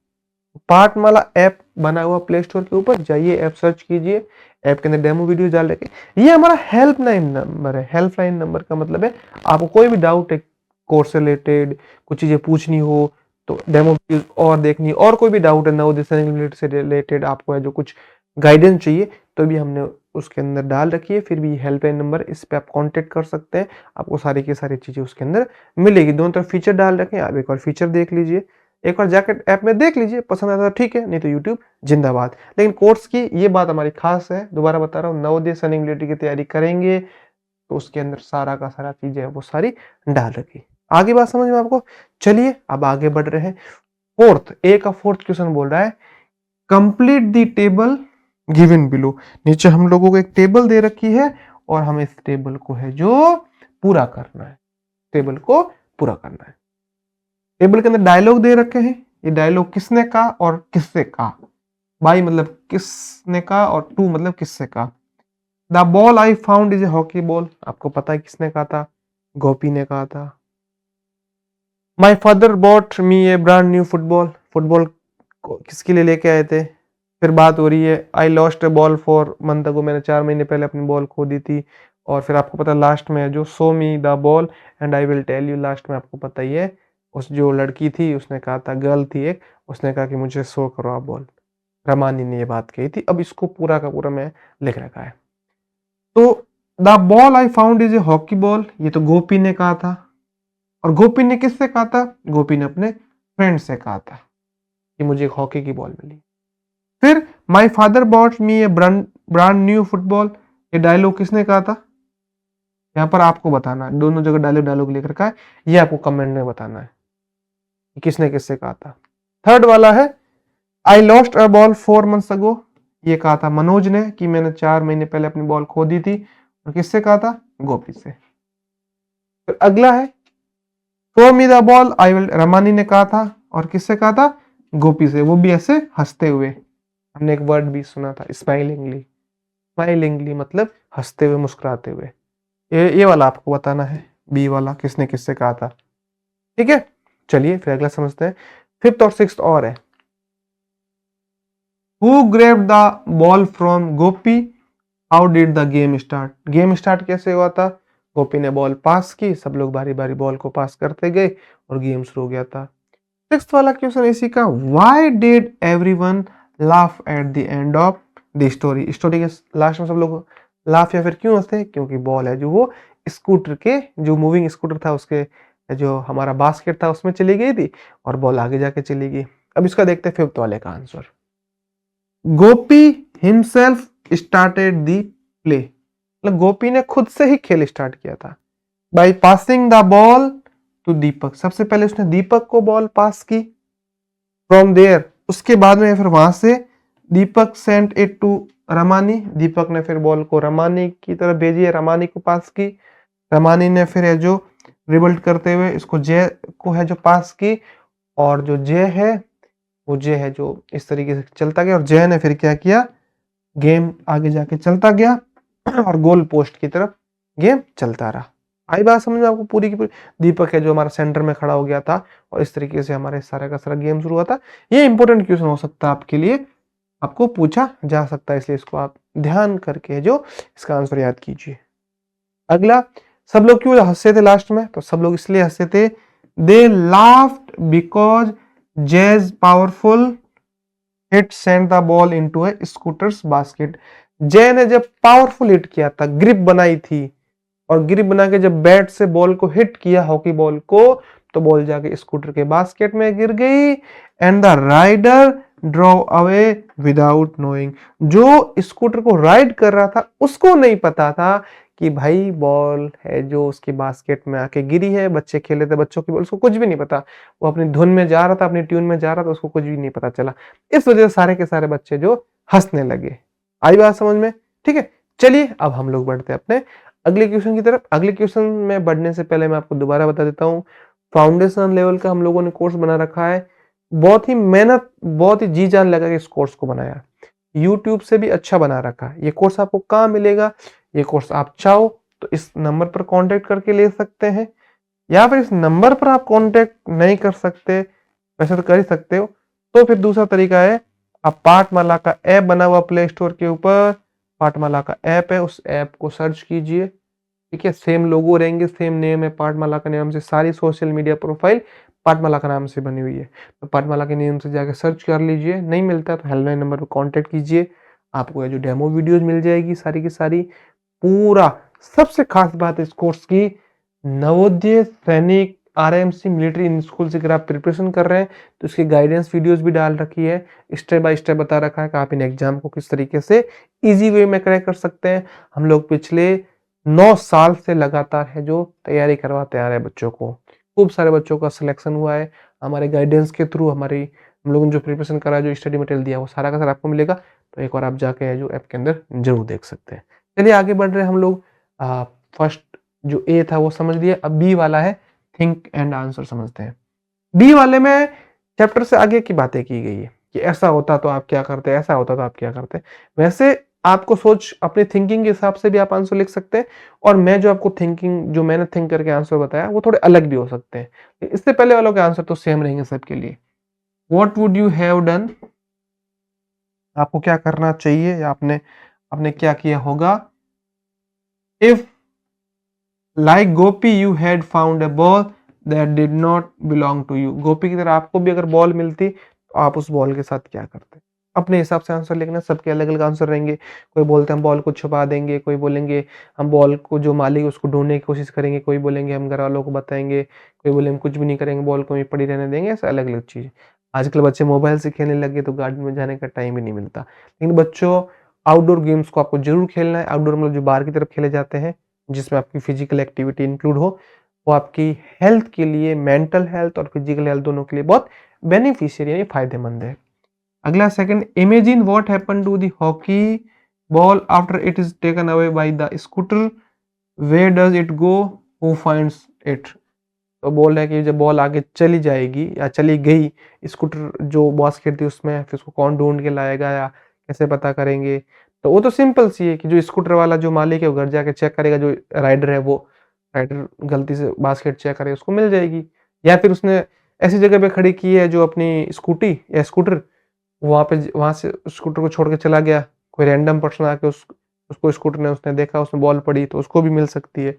Speaker 1: पाठमाला ऐप बना हुआ प्ले स्टोर के ऊपर जाइए, ऐप सर्च कीजिए, ऐप के अंदर डेमो वीडियो डाल रखे। ये हमारा हेल्पलाइन नंबर है, हेल्पलाइन नंबर का मतलब है आपको कोई भी डाउट है कोर्स से रिलेटेड, कुछ चीजें पूछनी हो, तो डेमो वीडियो और देखनी, और कोई भी डाउट है नवोदय से रिलेटेड, आपको है जो कुछ गाइडेंस चाहिए, तो भी हमने उसके अंदर डाल रखी है। फिर भी हेल्पलाइन नंबर, इस पे आप कांटेक्ट कर सकते हैं, आपको सारी की सारी चीजें उसके अंदर मिलेगी। दोनों तरफ फीचर डाल रखे हैं, आप एक बार फीचर देख लीजिए, एक बार जाकर ऐप में देख लीजिए, पसंद आता है ठीक है, नहीं तो यूट्यूब जिंदाबाद। लेकिन कोर्स की ये बात हमारी खास है, दोबारा बता रहा हूँ, नवोदय सैनिक मिलिट्री की तैयारी करेंगे तो उसके अंदर सारा का सारा चीजें है वो सारी डाल रखी। आगे बात समझ में आपको? चलिए अब आगे बढ़ रहे हैं। फोर्थ, ए का फोर्थ क्वेश्चन बोल रहा है complete the table given below. नीचे हम लोगों को एक टेबल दे रखी है और हमें इस टेबल को है जो पूरा करना है, टेबल को पूरा करना है। टेबल के अंदर डायलॉग दे रखे हैं, ये डायलॉग किसने कहा और किससे कहा। बाई मतलब किसने कहा और टू मतलब किससे कहा। The ball I found is a hockey ball, आपको पता है किसने कहा था, गोपी ने कहा था। My father bot me A brand new football, football किसके लिए लेके आए थे। फिर बात हो रही है I lost A ball for month ago, मैंने 4 महीने पहले अपनी बॉल खो दी थी। और फिर आपको पता लास्ट में जो show me the ball and I will tell you, last में आपको पता ही है उस जो लड़की थी उसने कहा था, गर्ल थी एक, उसने कहा कि मुझे शो करो आप बॉल। रमानी ने ये बात कही थी। अब इसको पूरा का पूरा मैं लिख रखा है। तो the ball I found is a hockey ball, ये तो गोपी ने कहा था। और गोपी ने किससे कहा था? गोपी ने अपने फ्रेंड से कहा था कि मुझे एक हॉकी की बॉल मिली। फिर my father bot me A brand new football, ये डायलॉग किसने कहा था? यहाँ पर आपको बताना है, दोनों जगह डायलॉग लिख रखा है, ये आपको कमेंट में बताना है कि किसने किससे कहा था। थर्ड वाला है I lost a ball 4 months अगो, ये कहा था मनोज ने कि मैंने 4 महीने पहले अपनी बॉल खो दी थी। और किससे कहा था? गोपी से। फिर अगला है throw me the ball I will, Ramani ने कहा था। और किससे कहा था? गोपी से, वो भी ऐसे हंसते हुए। हमने एक वर्ड भी सुना था, स्माइलिंगली। स्माइलिंगली मतलब हंसते हुए, मुस्कुराते हुए। ये वाला आपको बताना है, बी वाला किसने किससे कहा था। ठीक है, चलिए फिर अगला समझते हैं। फिफ्थ और सिक्स्थ और है who grabbed the ball from Gopi, how did the game start, game start कैसे हुआ था? गोपी ने बॉल पास की, सब लोग बारी बारी बॉल को पास करते गए और गेम शुरू हो गया था। सिक्स्थ वाला क्वेश्चन इसी का, why did everyone laugh at the end of the story, story के लास्ट में सब लोग लाफ या फिर क्यों हंसते? क्योंकि बॉल है जो वो स्कूटर के, जो मूविंग स्कूटर था उसके जो हमारा बास्केट था उसमें चली गई थी और बॉल आगे जाके चली गई। अब इसका देखते हैं फिफ्थ वाले का answer. Gopi himself started the play, मतलब गोपी ने खुद से ही खेल स्टार्ट किया था। By passing the ball to Deepak, सबसे पहले उसने दीपक को बॉल पास की। फ्रॉम देयर, उसके बाद में फिर वहां से दीपक सेंट इट टू रमानी, दीपक ने फिर बॉल को रमानी की तरफ भेजी है, रमानी को पास की। रमानी ने फिर है जो रिबल्ट करते हुए इसको जय को है जो पास की। और जो जय है वो जय है जो इस तरीके से चलता गया और जय ने फिर क्या किया, गेम आगे जाके चलता गया और गोल पोस्ट की तरफ गेम चलता रहा। आई बात समझ में आपको पूरी की पूरी? दीपक है जो हमारा सेंटर में खड़ा हो गया था और इस तरीके से हमारे सारा का सारा गेम शुरू हुआ था। ये इंपॉर्टेंट क्वेश्चन हो सकता है आपके लिए, आपको पूछा जा सकता है, इसलिए इसको आप ध्यान करके जो इसका आंसर याद कीजिए। अगला, सब लोग क्यों हंसे थे लास्ट में? तो सब लोग इसलिए हंसे थे, they laughed because Jay's powerful hit send the ball into a scooter's basket. Jay ने जब पावरफुल हिट किया था, ग्रिप बनाई थी और ग्रिप बना के जब बैट से बॉल को हिट किया, हॉकी बॉल को, तो बॉल जाके स्कूटर के बास्केट में गिर गई। And the rider draw away without knowing, जो स्कूटर को राइड कर रहा था उसको नहीं पता था कि भाई बॉल है जो उसकी बास्केट में आके गिरी है। बच्चे खेले थे, बच्चों की बॉल, उसको कुछ भी नहीं पता। वो अपनी धुन में जा रहा था, अपनी ट्यून में जा रहा था, उसको कुछ भी नहीं पता चला। इस वजह से सारे के सारे बच्चे जो हंसने लगे। आई बात समझ में? ठीक है, चलिए अब हम लोग बढ़ते हैं अपने अगले क्वेश्चन की तरफ। अगले क्वेश्चन में बढ़ने से पहले मैं आपको दोबारा बता देता हूँ, फाउंडेशन लेवल का हम लोगों ने कोर्स बना रखा है। बहुत ही मेहनत, बहुत ही जी जान लगा के इस कोर्स को बनाया। यूट्यूब से भी अच्छा बना रखा है। ये कोर्स आपको कहाँ मिलेगा? ये कोर्स आप चाहो तो इस नंबर पर कांटेक्ट करके ले सकते हैं, या फिर इस नंबर पर आप कांटेक्ट नहीं कर सकते, वैसे तो कर ही सकते हो, तो फिर दूसरा तरीका है, आप पाठमाला का ऐप बना हुआ प्ले स्टोर के ऊपर, पाठमाला का ऐप है, उस ऐप को सर्च कीजिए। ठीक है, सेम लोगो रहेंगे, सेम नेम है पाठमाला का नाम से, सारी सोशल मीडिया प्रोफाइल पाठमाला का नाम से बनी हुई है। तो पाठमाला के नेम से जाकर सर्च कर लीजिए, नहीं मिलता तो हेल्पलाइन नंबर पर कांटेक्ट कीजिए। आपको ये जो डेमो वीडियोस मिल जाएगी सारी की सारी, पूरा। सबसे खास बात इस कोर्स की, नवोदय सैनिक आरएमसी मिलिट्री इन स्कूल से अगर आप प्रिपरेशन कर रहे हैं तो इसकी गाइडेंस वीडियोस भी डाल रखी है, स्टेप बाय स्टेप बता रखा है कि आप इन एग्जाम को किस तरीके से इजी वे में क्रैक कर सकते हैं। हम लोग पिछले 9 साल से लगातार है जो तैयारी करवाते आ रहे हैं बच्चों को। खूब सारे बच्चों का सिलेक्शन हुआ है हमारे गाइडेंस के थ्रू। हम लोगों ने जो प्रिपरेशन करा, जो स्टडी मटेरियल दिया, वो सारा का सारा आपको मिलेगा। तो एक बार आप जाके है जो ऐप के अंदर जरूर देख सकते हैं। चलिए आगे बढ़ रहे हैं हम लोग। फर्स्ट जो ए था वो समझ लिया, अब बी वाला है थिंक एंड आंसर समझते हैं। बी वाले में चैप्टर से आगे की बातें की गई है कि ऐसा होता तो आप क्या करते, ऐसा होता तो आप क्या करते। वैसे आपको सोच अपनी थिंकिंग के हिसाब से भी आप आंसर लिख सकते हैं, और मैं जो आपको थिंकिंग, जो मैंने थिंक करके आंसर बताया, वो थोड़े अलग भी हो सकते हैं। इससे पहले वालों के आंसर तो सेम रहेंगे सबके लिए। What would you have done, आपको क्या करना चाहिए या आपने आपने क्या किया होगा, if like Gopi you had found a ball that did not belong to you. Gopi की तरह आपको भी अगर बॉल मिलती तो आप उस बॉल के साथ क्या करते? अपने हिसाब से आंसर लिखना, सबके अलग अलग आंसर रहेंगे। कोई बोलते हैं हम बॉल को छुपा देंगे, कोई बोलेंगे हम बॉल को जो मालिक है उसको ढूंढने की कोशिश करेंगे, कोई बोलेंगे हम घर वालों को बताएंगे, कोई बोले हम कुछ भी नहीं करेंगे, बॉल को वहीं पड़ी रहने देंगे। ऐसे अलग अलग चीज़। आजकल बच्चे मोबाइल से खेलने लगे तो गार्डन में जाने का टाइम ही नहीं मिलता। लेकिन बच्चों, आउटडोर गेम्स को आपको जरूर खेलना है। आउटडोर मतलब जो बाहर की तरफ खेले जाते हैं, जिसमें आपकी फिजिकल एक्टिविटी इंक्लूड हो, वो आपकी हेल्थ के लिए, मेंटल हेल्थ और फिजिकल हेल्थ दोनों के लिए बहुत बेनिफिशियल यानी फायदेमंद है। अगला second, imagine what happen to the hockey ball after it is taken away by the scooter, where does it go, who finds it. तो बोल रहे हैं कि जब बॉल आगे चली जाएगी या चली गई, स्कूटर जो बॉस खेलती है उसमें, फिर उसको कौन ढूंढ के लाएगा या कैसे पता करेंगे? तो वो तो सिंपल सी है कि जो स्कूटर वाला जो मालिक है वो घर जाके चेक करेगा, जो राइडर है वो राइडर गलती से बास्केट चेक करे, उसको मिल जाएगी। या फिर उसने ऐसी जगह पे खड़ी की है जो अपनी स्कूटी या स्कूटर, वहां से स्कूटर को छोड़ के चला गया, कोई रैंडम पर्सन आके उसको स्कूटर ने उसने देखा, उसमें बॉल पड़ी तो उसको भी मिल सकती है।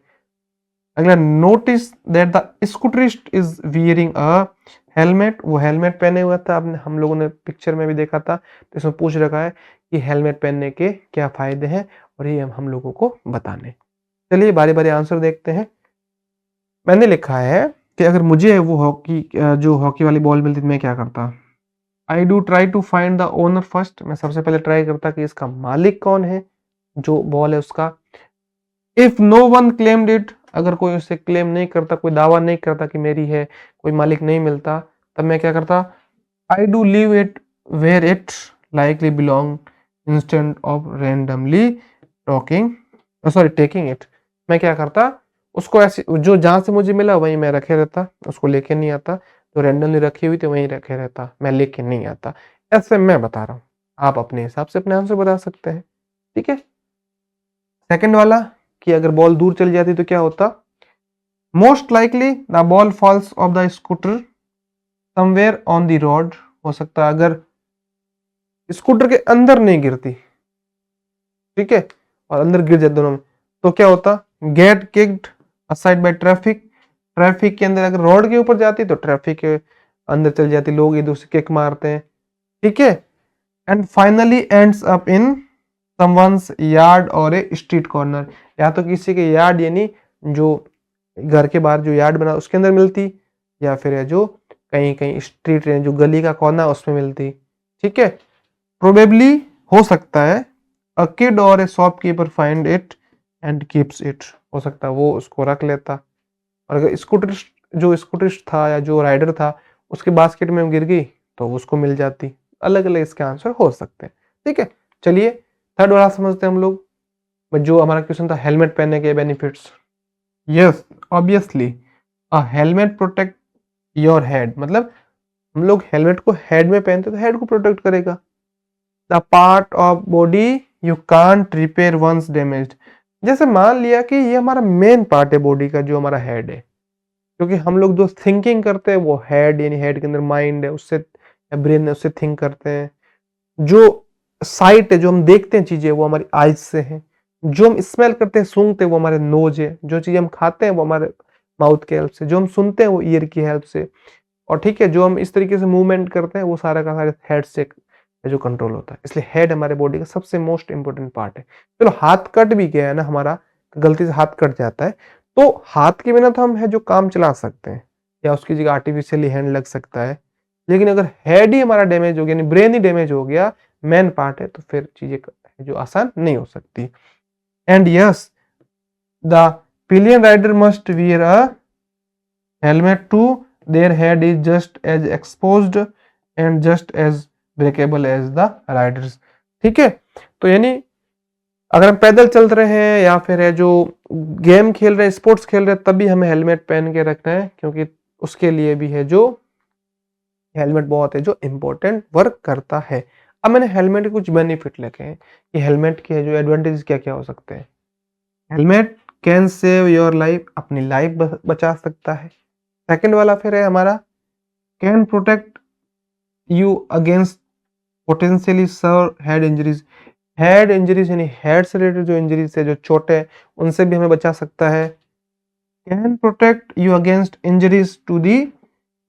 Speaker 1: अगला, notice that the scooterist is wearing a helmet. वो हेलमेट पहने हुआ था, आपने हम लोगों ने पिक्चर में भी देखा था। तो इसमें पूछ रखा है कि हेलमेट पहनने के क्या फायदे हैं और ये हम लोगों को बताने। चलिए बारी बारी आंसर देखते हैं। मैंने लिखा है कि अगर मुझे वो जो हॉकी वाली बॉल मिलती तो मैं क्या करता? I do try to find the owner first. मैं सबसे पहले ट्राई करता कि इसका मालिक कौन है, जो बॉल है उसका। If no one claimed it, अगर कोई उसे क्लेम नहीं करता, कोई दावा नहीं करता कि मेरी है, कोई मालिक नहीं मिलता, तब मैं क्या करता? I do leave it where it likely belong instant of randomly talking sorry taking it. मैं क्या करता? उसको ऐसे जो जहां से मुझे मिला वहीं मैं रखे रहता, उसको लेके नहीं आता। जो रैंडमली रखी हुई थी वहीं रखे रहता, मैं लेके नहीं आता। ऐसे मैं बता रहा हूँ, आप अपने हिसाब से अपने आंसर बता सकते हैं। ठीक है। सेकंड वाला, कि अगर बॉल दूर चली जाती तो क्या होता? Most likely the ball falls off the scooter somewhere on the road. हो सकता है अगर स्कूटर के अंदर नहीं गिरती, ठीक है, और अंदर गिर जाए दोनों में, तो क्या होता? Get kicked aside by traffic. Traffic के अंदर अगर रोड के ऊपर जाती तो ट्रैफिक के अंदर चल जाती, लोग एक दूसरे किक मारते हैं। ठीक है। And finally ends up in someone's yard और ए स्ट्रीट कॉर्नर। या तो किसी के यार्ड यानी जो घर के बाहर जो यार्ड बना उसके अंदर मिलती, या फिर है जो कहीं कहीं स्ट्रीट जो गली का कोना उसमें मिलती। ठीक है। प्रोबेबली हो सकता है अ किड और ए shopkeeper find it and keeps it. हो सकता है वो उसको रख लेता, और अगर स्कूटरिस्ट था या जो राइडर था उसके बास्केट में गिर गई तो उसको मिल जाती। अलग अलग इसके आंसर हो सकते हैं। ठीक है। चलिए थर्ड वाला समझते हैं हम लोग। जो हमारा क्वेश्चन था हेलमेट पहनने के benefits. Yes, obviously a helmet protect your head. मतलब हम लोग हेलमेट को हेड में पहनते तो हेड को प्रोटेक्ट करेगा। The part of body you can't repair once damaged. जैसे मान लिया कि ये हमारा मेन पार्ट है बॉडी का, जो हमारा हेड है, क्योंकि हम लोग जो थिंकिंग करते हैं वो हेड यानी हेड के अंदर माइंड है, उससे ब्रेन है, उससे थिंक करते हैं। जो साइट है, जो हम देखते हैं चीजें, वो हमारी आईज से है। जो हम स्मेल करते हैं, सूंघते हैं, वो हमारे नोज है। जो चीजें हम खाते हैं वो हमारे माउथ के हेल्प से। जो हम सुनते हैं वो ईयर की हेल्प से। और ठीक है, जो हम इस तरीके से मूवमेंट करते हैं वो सारा का सारा हेड से जो कंट्रोल होता है। इसलिए हेड हमारे बॉडी का सबसे मोस्ट इंपोर्टेंट पार्ट है। चलो हाथ कट भी गया है ना हमारा, गलती से हाथ कट जाता है, तो हाथ के बिना तो हम है जो काम चला सकते हैं, या उसकी जगह आर्टिफिशियली हैंड लग सकता है। लेकिन अगर हेड ही हमारा डैमेज हो गया, यानी ब्रेन ही डैमेज हो गया, मेन पार्ट है, तो फिर चीजें जो आसान नहीं हो सकती। And yes, the pillion rider must wear a helmet too. Their head is just as exposed and just as breakable as the riders. ठीक है। तो यानी अगर हम पैदल चल रहे हैं या फिर है जो गेम खेल रहे हैं, स्पोर्ट्स खेल रहे हैं, तब भी हमें हेलमेट पहन के रखना है, क्योंकि उसके लिए भी है जो हेलमेट बहुत है जो इंपॉर्टेंट वर्क करता है। अब मैंने हेलमेट के कुछ बेनिफिट लिखे हैं कि हेलमेट के जो एडवांटेज क्या क्या हो सकते हैं। Helmet can save your life, अपनी लाइफ बचा सकता है। सेकंड वाला फिर है हमारा, can protect you against potentially sir head injuries. Head injuries यानी हेड से रिलेटेड जो इंजरीज है, जो चोटें, उनसे भी हमें बचा सकता है। Can protect you against injuries to the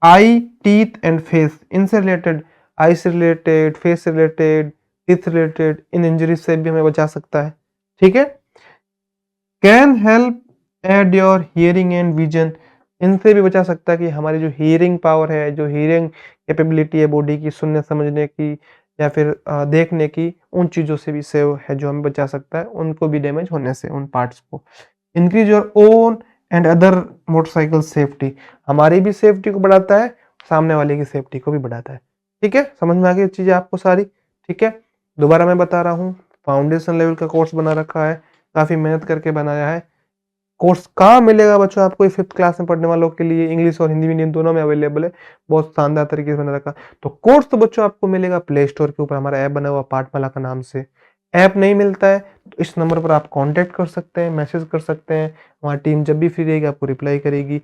Speaker 1: eye, teeth and face. इनसे रिलेटेड, आई से रिलेटेड, फेस से रिलेटेड, टीथ से रिलेटेड, इन इंजरीज से भी हमें बचा सकता है। ठीक है। Can help aid your hearing and vision. इनसे भी बचा सकता है कि हमारी जो हियरिंग पावर है, जो हियरिंग कैपेबिलिटी है बॉडी की, सुनने समझने की या फिर देखने की, उन चीज़ों से भी सेव है जो हमें बचा सकता है उनको भी डैमेज होने से, उन पार्ट्स को। Increase your own and other motorcycle safety. हमारी भी सेफ्टी को बढ़ाता है, सामने वाले की सेफ्टी को भी बढ़ाता है। ठीक है, समझ में आ गई चीज़ें आपको सारी। ठीक है, दोबारा मैं बता रहा हूँ, फाउंडेशन लेवल का कोर्स बना रखा है, काफ़ी मेहनत करके बनाया है। कोर्स कहाँ मिलेगा बच्चों आपको? 5th क्लास में पढ़ने वालों के लिए इंग्लिश और हिंदी मीडियम दोनों में अवेलेबल है। बहुत शानदार तरीके से बना रखा। तो कोर्स तो बच्चों आपको मिलेगा प्ले स्टोर के ऊपर, हमारा ऐप बना हुआ पाठमाला का नाम से। ऐप नहीं मिलता है तो इस नंबर पर आप कांटेक्ट कर सकते हैं, मैसेज कर सकते हैं। हमारी टीम जब भी फ्री रहेगी आपको रिप्लाई करेगी।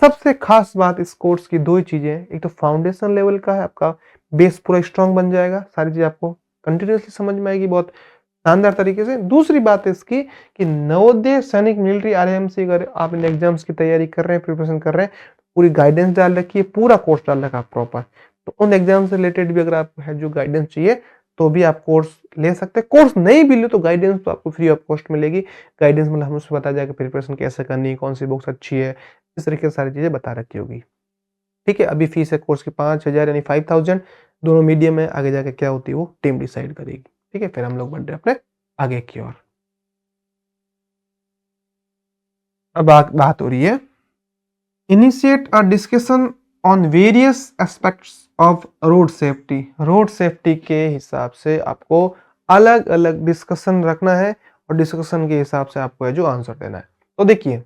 Speaker 1: सबसे खास बात इस कोर्स की दो ही चीजें हैं, एक तो फाउंडेशन लेवल का है, आपका बेस पूरा स्ट्रांग बन जाएगा, सारी चीज आपको कंटिन्यूसली समझ में आएगी बहुत शानदार तरीके से। दूसरी बात है इसकी कि नवोदय सैनिक मिलिट्री आरएमसी अगर आप इन एग्जाम्स की तैयारी कर रहे हैं, प्रिपरेशन कर रहे हैं, पूरी गाइडेंस डाल रखी है, पूरा कोर्स डाल रखा है प्रॉपर। तो उन एग्जाम से रिलेटेड भी अगर आप है जो गाइडेंस चाहिए तो भी आप कोर्स ले सकते हैं। कोर्स नहीं भी लो तो गाइडेंस तो आपको फ्री ऑफ कॉस्ट मिलेगी। गाइडेंस मतलब हम उसमें बता जाएगा प्रिपरेशन कैसे करनी है, कौन सी बुक्स अच्छी है, इस तरीके से सारी चीजें बता रखी होगी। ठीक है, अभी फीस है कोर्स की 5,000 यानी 5,000, दोनों मीडियम है। आगे जाके क्या होती है वो टीम डिसाइड करेगी। ठीक है, फिर हम लोग बढ़ रहे हैं अपने आगे की ओर। अब बात हो रही है initiate a discussion on various aspects of road safety. Road safety के हिसाब से आपको अलग अलग डिस्कशन रखना है और डिस्कशन के हिसाब से आपको है जो आंसर देना है। तो देखिए,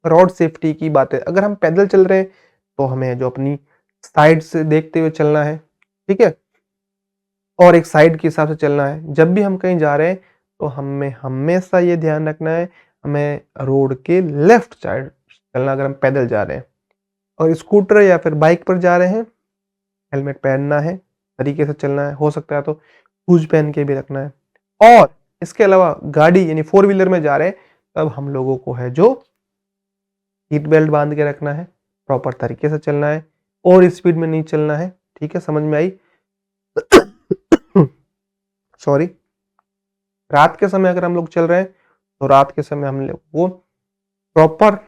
Speaker 1: रोड सेफ्टी की बात है, अगर हम पैदल चल रहे हैं तो हमें जो अपनी साइड से देखते हुए चलना है। ठीक है, और एक साइड के हिसाब से चलना है। जब भी हम कहीं जा रहे हैं तो हमें हमेशा ये ध्यान रखना है, हमें रोड के लेफ्ट साइड चलना अगर हम पैदल जा रहे हैं। और स्कूटर या फिर बाइक पर जा रहे हैं, हेलमेट पहनना है, तरीके से चलना है, हो सकता है तो शूज पहन के भी रखना है। और इसके अलावा गाड़ी यानी 4 व्हीलर में जा रहे हैं तब हम लोगों को है जो सीट बेल्ट बांध के रखना है, प्रॉपर तरीके से चलना है और स्पीड में नहीं चलना है। ठीक है, समझ में आई? सॉरी। रात के समय अगर हम लोग चल रहे हैं तो रात के समय हम लोग वो प्रॉपर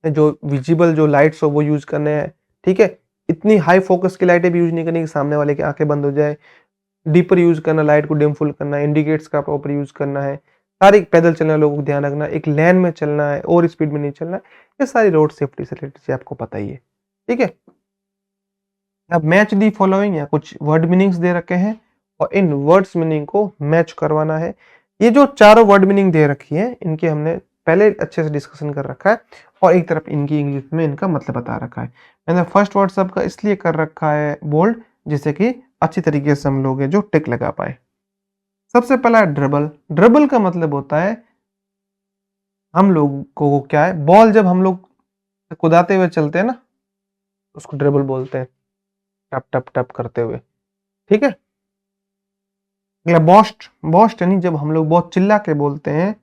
Speaker 1: जो विजिबल जो लाइट्स हो वो यूज करने हैं। ठीक है, इतनी हाई फोकस की लाइटें भी यूज नहीं करनी कि सामने वाले की आंखें बंद हो जाए। डीपर यूज करना, लाइट को डिम फुल करना है, इंडिकेटर्स का प्रॉपर यूज करना है। सारी पैदल चलने वालों को ध्यान रखना, एक लेन में चलना है और स्पीड में नहीं चलना है। ये सारी रोड सेफ्टी से रिलेटेड चीजें आपको पता ही है। ठीक है, अब मैच दी फॉलोइंग या कुछ वर्ड मीनिंग्स दे रखे हैं और इन वर्ड्स मीनिंग को मैच करवाना है। ये जो चारों वर्ड मीनिंग दे रखी है इनके हमने पहले अच्छे से डिस्कशन कर रखा है और एक तरफ इनकी इंग्लिश में इनका मतलब बता रखा है। मैंने फर्स्ट वर्ड सबका इसलिए कर रखा है बोल्ड जिससे कि अच्छी तरीके से हम लोग जो टिक लगा पाए। सबसे पहला है ड्रिबल। ड्रिबल का मतलब होता है हम लोग को क्या है, बॉल जब हम लोग कुदाते हुए चलते हैं ना उसको ड्रिबल बोलते हैं, टप टप टप करते हुए। ठीक है, या बॉस्ट। बॉस्ट यानी जब हम लोग बहुत चिल्ला के बोलते हैं,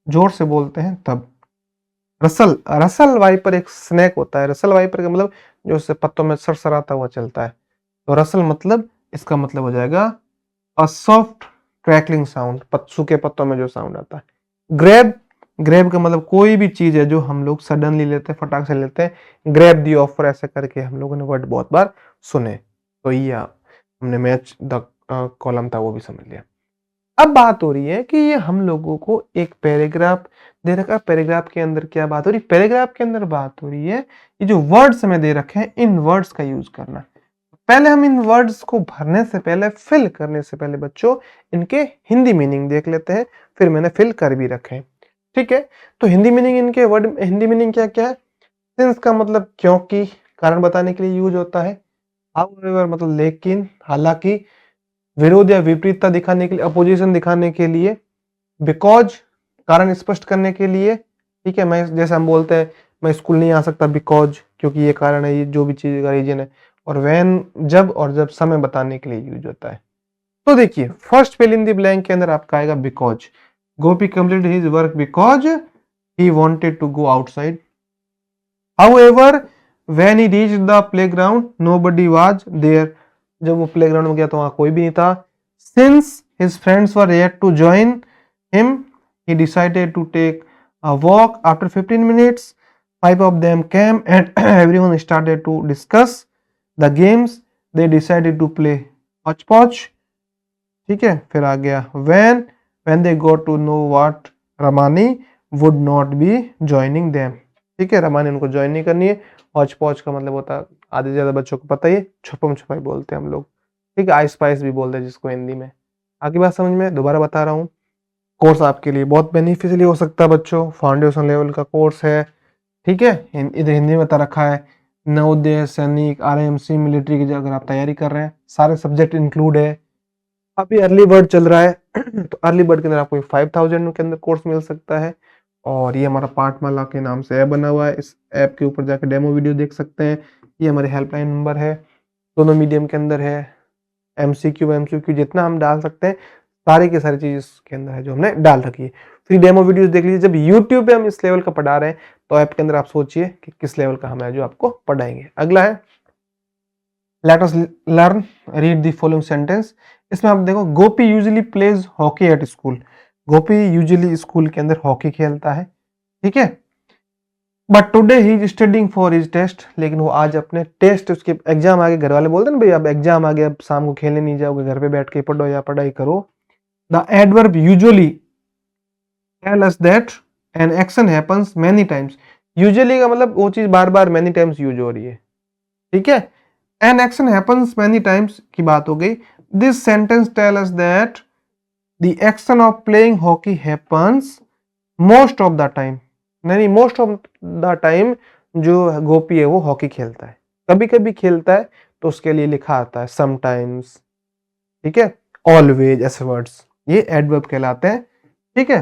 Speaker 1: जोर से बोलते हैं तब। रसल, रसल वाइपर एक स्नेक होता है। रसल वाइपर का मतलब जो उससे पत्तों में सरसराता हुआ चलता है। तो रसल मतलब इसका मतलब हो जाएगा अ सॉफ्ट क्रैकलिंग साउंड, सूखे पत्तों में जो साउंड आता है। ग्रैब, ग्रैब का मतलब कोई भी चीज है जो हम लोग सडनली लेते हैं, फटाक से लेते हैं। ग्रैब दी ऑफर ऐसे करके हम लोगों ने वर्ड बहुत बार सुने। तो ये हमने मैच द कॉलम था वो भी समझ लिया। अब बात हो रही है कि ये हम लोगों को एक पैराग्राफ दे रखा है। पैराग्राफ के अंदर क्या बात हो रही है? पैराग्राफ के अंदर बात हो रही है ये जो वर्ड्स हमें दे रखे हैं इन वर्ड्स का यूज करना। पहले हम इन वर्ड्स को भरने से पहले, फिल करने से पहले बच्चों इनके हिंदी मीनिंग देख लेते हैं। फिर मैंने फिल कर भी रखे हैं। ठीक है, तो हिंदी मीनिंग, इनके वर्ड हिंदी मीनिंग क्या क्या है? सिंस का मतलब क्योंकि, कारण बताने के लिए यूज होता है। हाउएवर मतलब लेकिन, हालांकि। विरोध या विपरीतता दिखाने के लिए, अपोजिशन दिखाने के लिए। बिकॉज कारण स्पष्ट करने के लिए। ठीक है, मैं जैसे हम बोलते हैं मैं स्कूल नहीं आ सकता बिकॉज, क्योंकि ये कारण है, ये जो भी चीज का रीजन है। और व्हेन जब, और जब समय बताने के लिए यूज होता है। तो देखिए first fill in the blank के अंदर आपका आएगा because. Gopi complete his work because he wanted to go outside. However, when he reached the playground, nobody was there. जब वो प्लेग्राउंड में गया तो वहां कोई भी नहीं था. Since his friends were yet to join him, he decided to take a walk. After 15 minutes, 5 of them came and everyone started to discuss the games they decided to play. Hodgepodge. ठीक है, फिर आ गया when they got to know what Ramani would not be joining them. ठीक है, रमानी उनको join नहीं करनी है. हौच पौच का मतलब होता है, आधे से ज्यादा बच्चों को पता ही है, छुपम छुपाई बोलते हैं हम लोग. ठीक है, आइस पाइस भी बोलते हैं जिसको हिंदी में. आगे बात समझ में, दोबारा बता रहा हूँ. कोर्स आपके लिए बहुत बेनिफिशियली हो सकता है बच्चों. फाउंडेशन लेवल का कोर्स है. ठीक है, इधर हिंदी में बता रखा है. नवोदय, सैनिक, आरएमसी, मिलिट्री की अगर आप तैयारी कर रहे हैं, सारे सब्जेक्ट इंक्लूड है. अभी अर्ली बर्ड चल रहा है तो अर्ली बर्ड के अंदर आपको 5000 के अंदर कोर्स मिल सकता है. और ये हमारा पाठमाला के नाम से ऐप बना हुआ है. इस ऐप के ऊपर जाकर डेमो वीडियो देख सकते हैं. ये हमारे हेल्पलाइन नंबर है, दोनों मीडियम के अंदर है. एमसीक्यू जितना हम डाल सकते हैं सारी की सारी चीज के अंदर है जो हमने डाल रखी है. फ्री डेमो वीडियोस देख लीजिए. जब यूट्यूब पे हम इस लेवल का पढ़ा रहे हैं तो ऐप के अंदर आप सोचिए कि किस लेवल का हम है जो आपको पढ़ाएंगे. अगला है let us learn read the following sentence. इसमें आप देखो, Gopi usually plays hockey at school. Gopi usually school के अंदर हॉकी खेलता है. ठीक है, but today he is studying for his test. लेकिन वो आज अपने टेस्ट, उसके एग्जाम आ गए. घर वाले बोलते हैं ना भाई अब एग्जाम आ गया, अब शाम को खेलने नहीं जाओगे, घर पे बैठ के पढ़ो या पढ़ाई करो. The adverb usually tell us that an action happens many times. Usually का मतलब वो चीज बार बार मेनी टाइम्स यूज हो रही है. ठीक है, an action happens many times की बात हो गई. This sentence tell us that the action of playing hockey happens most of the time. नहीं, most of the time जो गोपी है वो हॉकी खेलता है. कभी कभी खेलता है तो उसके लिए लिखा आता है sometimes. ठीक है, always ऐसे वर्ड्स ये एडवर्ब कहलाते हैं. ठीक है,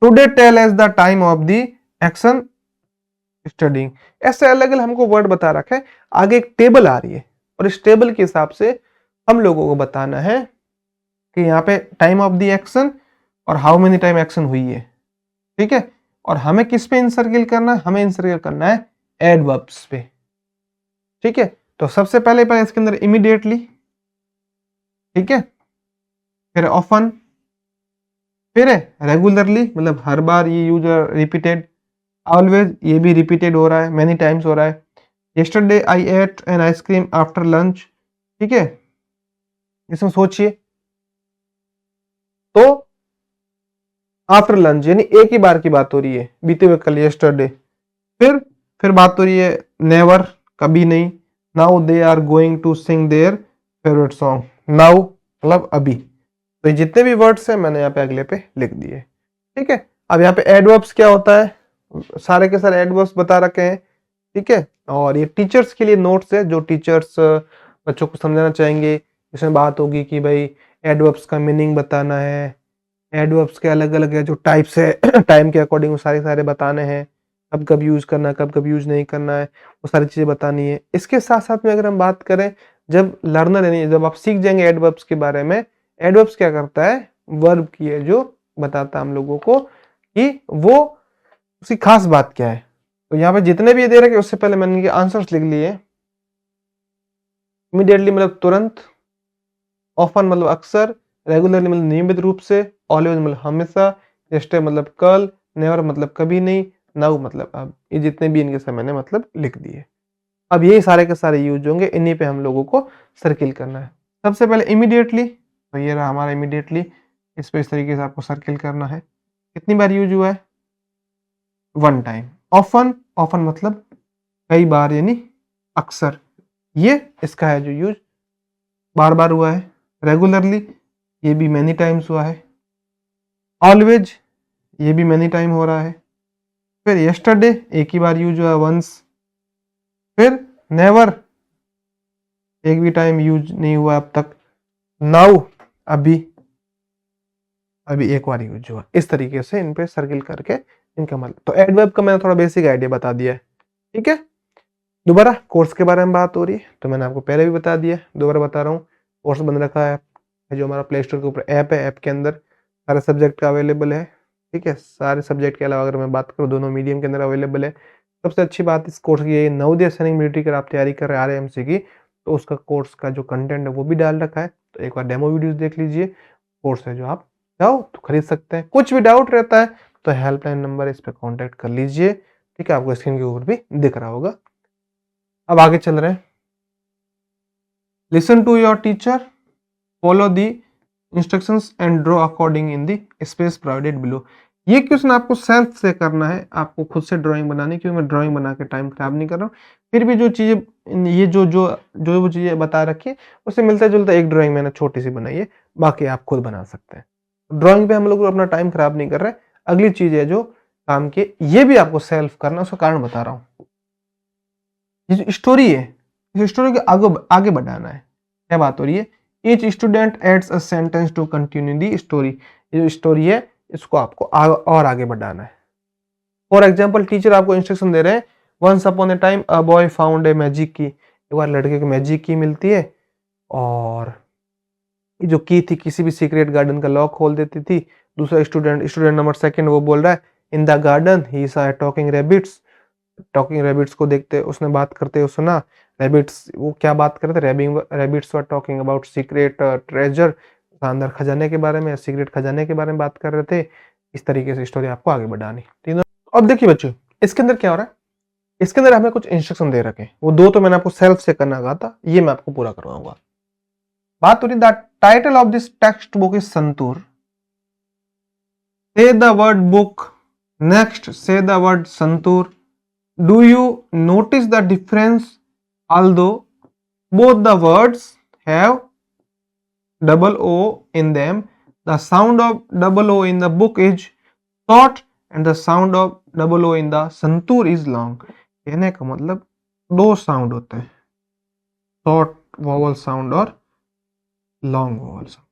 Speaker 1: today tells the time of the action studying. ऐसे अलग अलग हमको वर्ड बता रखा है. आगे एक टेबल आ रही है और इस टेबल के हिसाब से हम लोगों को बताना है कि यहाँ पे टाइम ऑफ द एक्शन और हाउ मेनी टाइम एक्शन हुई है. ठीक है, और हमें किस पे इंसर्किल करना है, हमें इंसर्किल करना है एडवर्ब्स पे. ठीक है, तो सबसे पहले इसके अंदर इमीडिएटली. ठीक है, फिर ऑफन, फिर है रेगुलरली मतलब हर बार ये यूज रिपीटेड. ऑलवेज ये भी रिपीटेड हो रहा है, मेनी टाइम्स हो रहा है. Yesterday I ate an ice cream after lunch. ठीक है, इसमें सोचिए तो आफ्टर लंच यानी एक ही बार की बात हो रही है, बीते हुए कल यस्टरडे. फिर बात हो रही है नेवर, कभी नहीं. Now they are going to sing their favourite song. Now मतलब अभी. तो ये जितने भी वर्ड्स हैं मैंने यहाँ पे अगले पे लिख दिए. ठीक है, अब यहाँ पे एडवर्ब्स क्या होता है, सारे के सारे एडवर्ब्स बता रखे हैं. ठीक है, और ये टीचर्स के लिए नोट्स है जो टीचर्स बच्चों को समझाना चाहेंगे. इसमें बात होगी कि भाई एडवर्ब्स का मीनिंग बताना है, एडवर्ब्स के अलग अलग है जो टाइप्स है टाइम के अकॉर्डिंग वो सारे बताने हैं. कब कब यूज करना है, कब कब यूज नहीं करना है, वो सारी चीजें बतानी है. इसके साथ साथ में अगर हम बात करें, जब लर्नर यानी जब आप सीख जाएंगे एडवर्ब्स के बारे में, एडवर्ब्स क्या करता है, वर्ब की है जो बताता है हम लोगों को कि वो उसकी खास बात क्या है. तो यहाँ पे जितने भी ये दे रखे उससे पहले मैंने इनके आंसर्स लिख लिए. इमीडिएटली मतलब तुरंत, ऑफन मतलब अक्सर, रेगुलरली मतलब नियमित रूप से, ऑलवेज मतलब हमेशा, यस्टरडे मतलब कल, नेवर मतलब कभी नहीं, नाउ मतलब अब. ये जितने भी इनके समय ने मतलब लिख दिए. अब यही सारे के सारे यूज होंगे, इन्हीं पे हम लोगों को सर्किल करना है. सबसे पहले इमीडिएटली, तो ये रहा हमारा इमीडिएटली. इस पे इस तरीके से आपको सर्किल करना है. कितनी बार यूज हुआ है, वन टाइम. ऑफन, ऑफन मतलब कई बार यानी अक्सर, ये इसका है जो यूज बार बार हुआ है. रेगुलरली ये भी मैनी टाइम्स हुआ है. ऑलवेज ये भी मैनी टाइम हो रहा है. फिर यस्टरडे एक ही बार यूज हुआ है, वंस. फिर नेवर एक भी टाइम यूज नहीं हुआ अब तक. नाउ अभी एक बार यूज हुआ. इस तरीके से इन पे सर्किल करके इनका मतलब. तो एडवर्ब का मैंने थोड़ा बेसिक आइडिया बता दिया है. ठीक है, दोबारा कोर्स के बारे में बात हो रही है तो मैंने आपको पहले भी बता दिया, दोबारा बता रहा हूँ. कोर्स बन रखा है जो हमारा प्ले स्टोर के ऊपर ऐप है. ऐप के अंदर सारे सब्जेक्ट का अवेलेबल है. ठीक है, सारे सब्जेक्ट के अलावा अगर मैं बात करूँ दोनों मीडियम के अंदर अवेलेबल है। सबसे अच्छी बात इस कोर्स की ये नवोदय सैनिक मिलिट्री की आप तैयारी कर रहे हैं आरएएमसी की, तो उसका कोर्स का जो कंटेंट है वो भी डाल रखा है, तो एक बार डेमो वीडियोस देख लीजिए। कोर्स है जो आप चाहो तो खरीद सकते हैं। कुछ भी डाउट रहता है तो हेल्पलाइन नंबर इस पे कांटेक्ट कर लीजिए, ठीक है, आपको स्क्रीन के ऊपर भी दिख रहा होगा। अब आगे चल रहे हैं। Listen to your teacher, follow the instructions and draw according in the space provided below. ये क्वेश्चन आपको सेल्फ से करना है, आपको खुद से ड्राइंग बनानी, क्योंकि मैं ड्राइंग बना के टाइम खराब नहीं कर रहा हूँ। फिर भी जो चीजें ये जो वो चीजें बता रखी है उससे मिलता जुलता एक ड्राइंग मैंने छोटी सी बनाई है, बाकी आप खुद बना सकते हैं। ड्राइंग पे हम लोग अपना टाइम खराब नहीं कर रहे। अगली चीज है जो काम की, ये भी आपको सेल्फ करना, उसका कारण बता रहा हूँ। ये जो स्टोरी है, इस स्टोरी को आगे बढ़ाना है। क्या बात हो रही है? Each student adds a sentence to continue the story. ये जो स्टोरी है इसको आपको और आगे बढ़ाना है। फॉर एग्जाम्पल, टीचर आपको इंस्ट्रक्शन दे रहे हैं, once upon a time a boy found a magic key. एक बार लड़के को मैजिक की मिलती है और ये जो की थी किसी भी सीक्रेट गार्डन का लॉक खोल देती थी। दूसरा स्टूडेंट नंबर सेकंड वो बोल रहा है, इन द गार्डन ही सा टॉकिंग रैबिट्स। टॉकिंग रैबिट्स को देखते उसने बात करते हुए सुना। रैबिट्स वो क्या बात कर रहे थे? Rabbits were talking about secret treasure, शानदार खजाने के बारे में, सीक्रेट खजाने के बारे में बात कर रहे थे। इस तरीके से स्टोरी आपको आगे बढ़ानी। तीनों अब देखिए बच्चों, इसके अंदर क्या हो रहा है, इसके अंदर हमें कुछ इंस्ट्रक्शन दे रखे हैं, वो दो तो मैंने आपको सेल्फ से करना कहा था, ये मैं आपको पूरा करवाऊंगा। बात हो रही, the title of this text book is santoor. say the word book, next say the word santur. Do you notice the difference? Although both the words have double O in them, the sound of double O in the book is short and the sound of double O in the santur is long. कहने का मतलब दो sound होते हैं, short vowel sound और long vowel sound.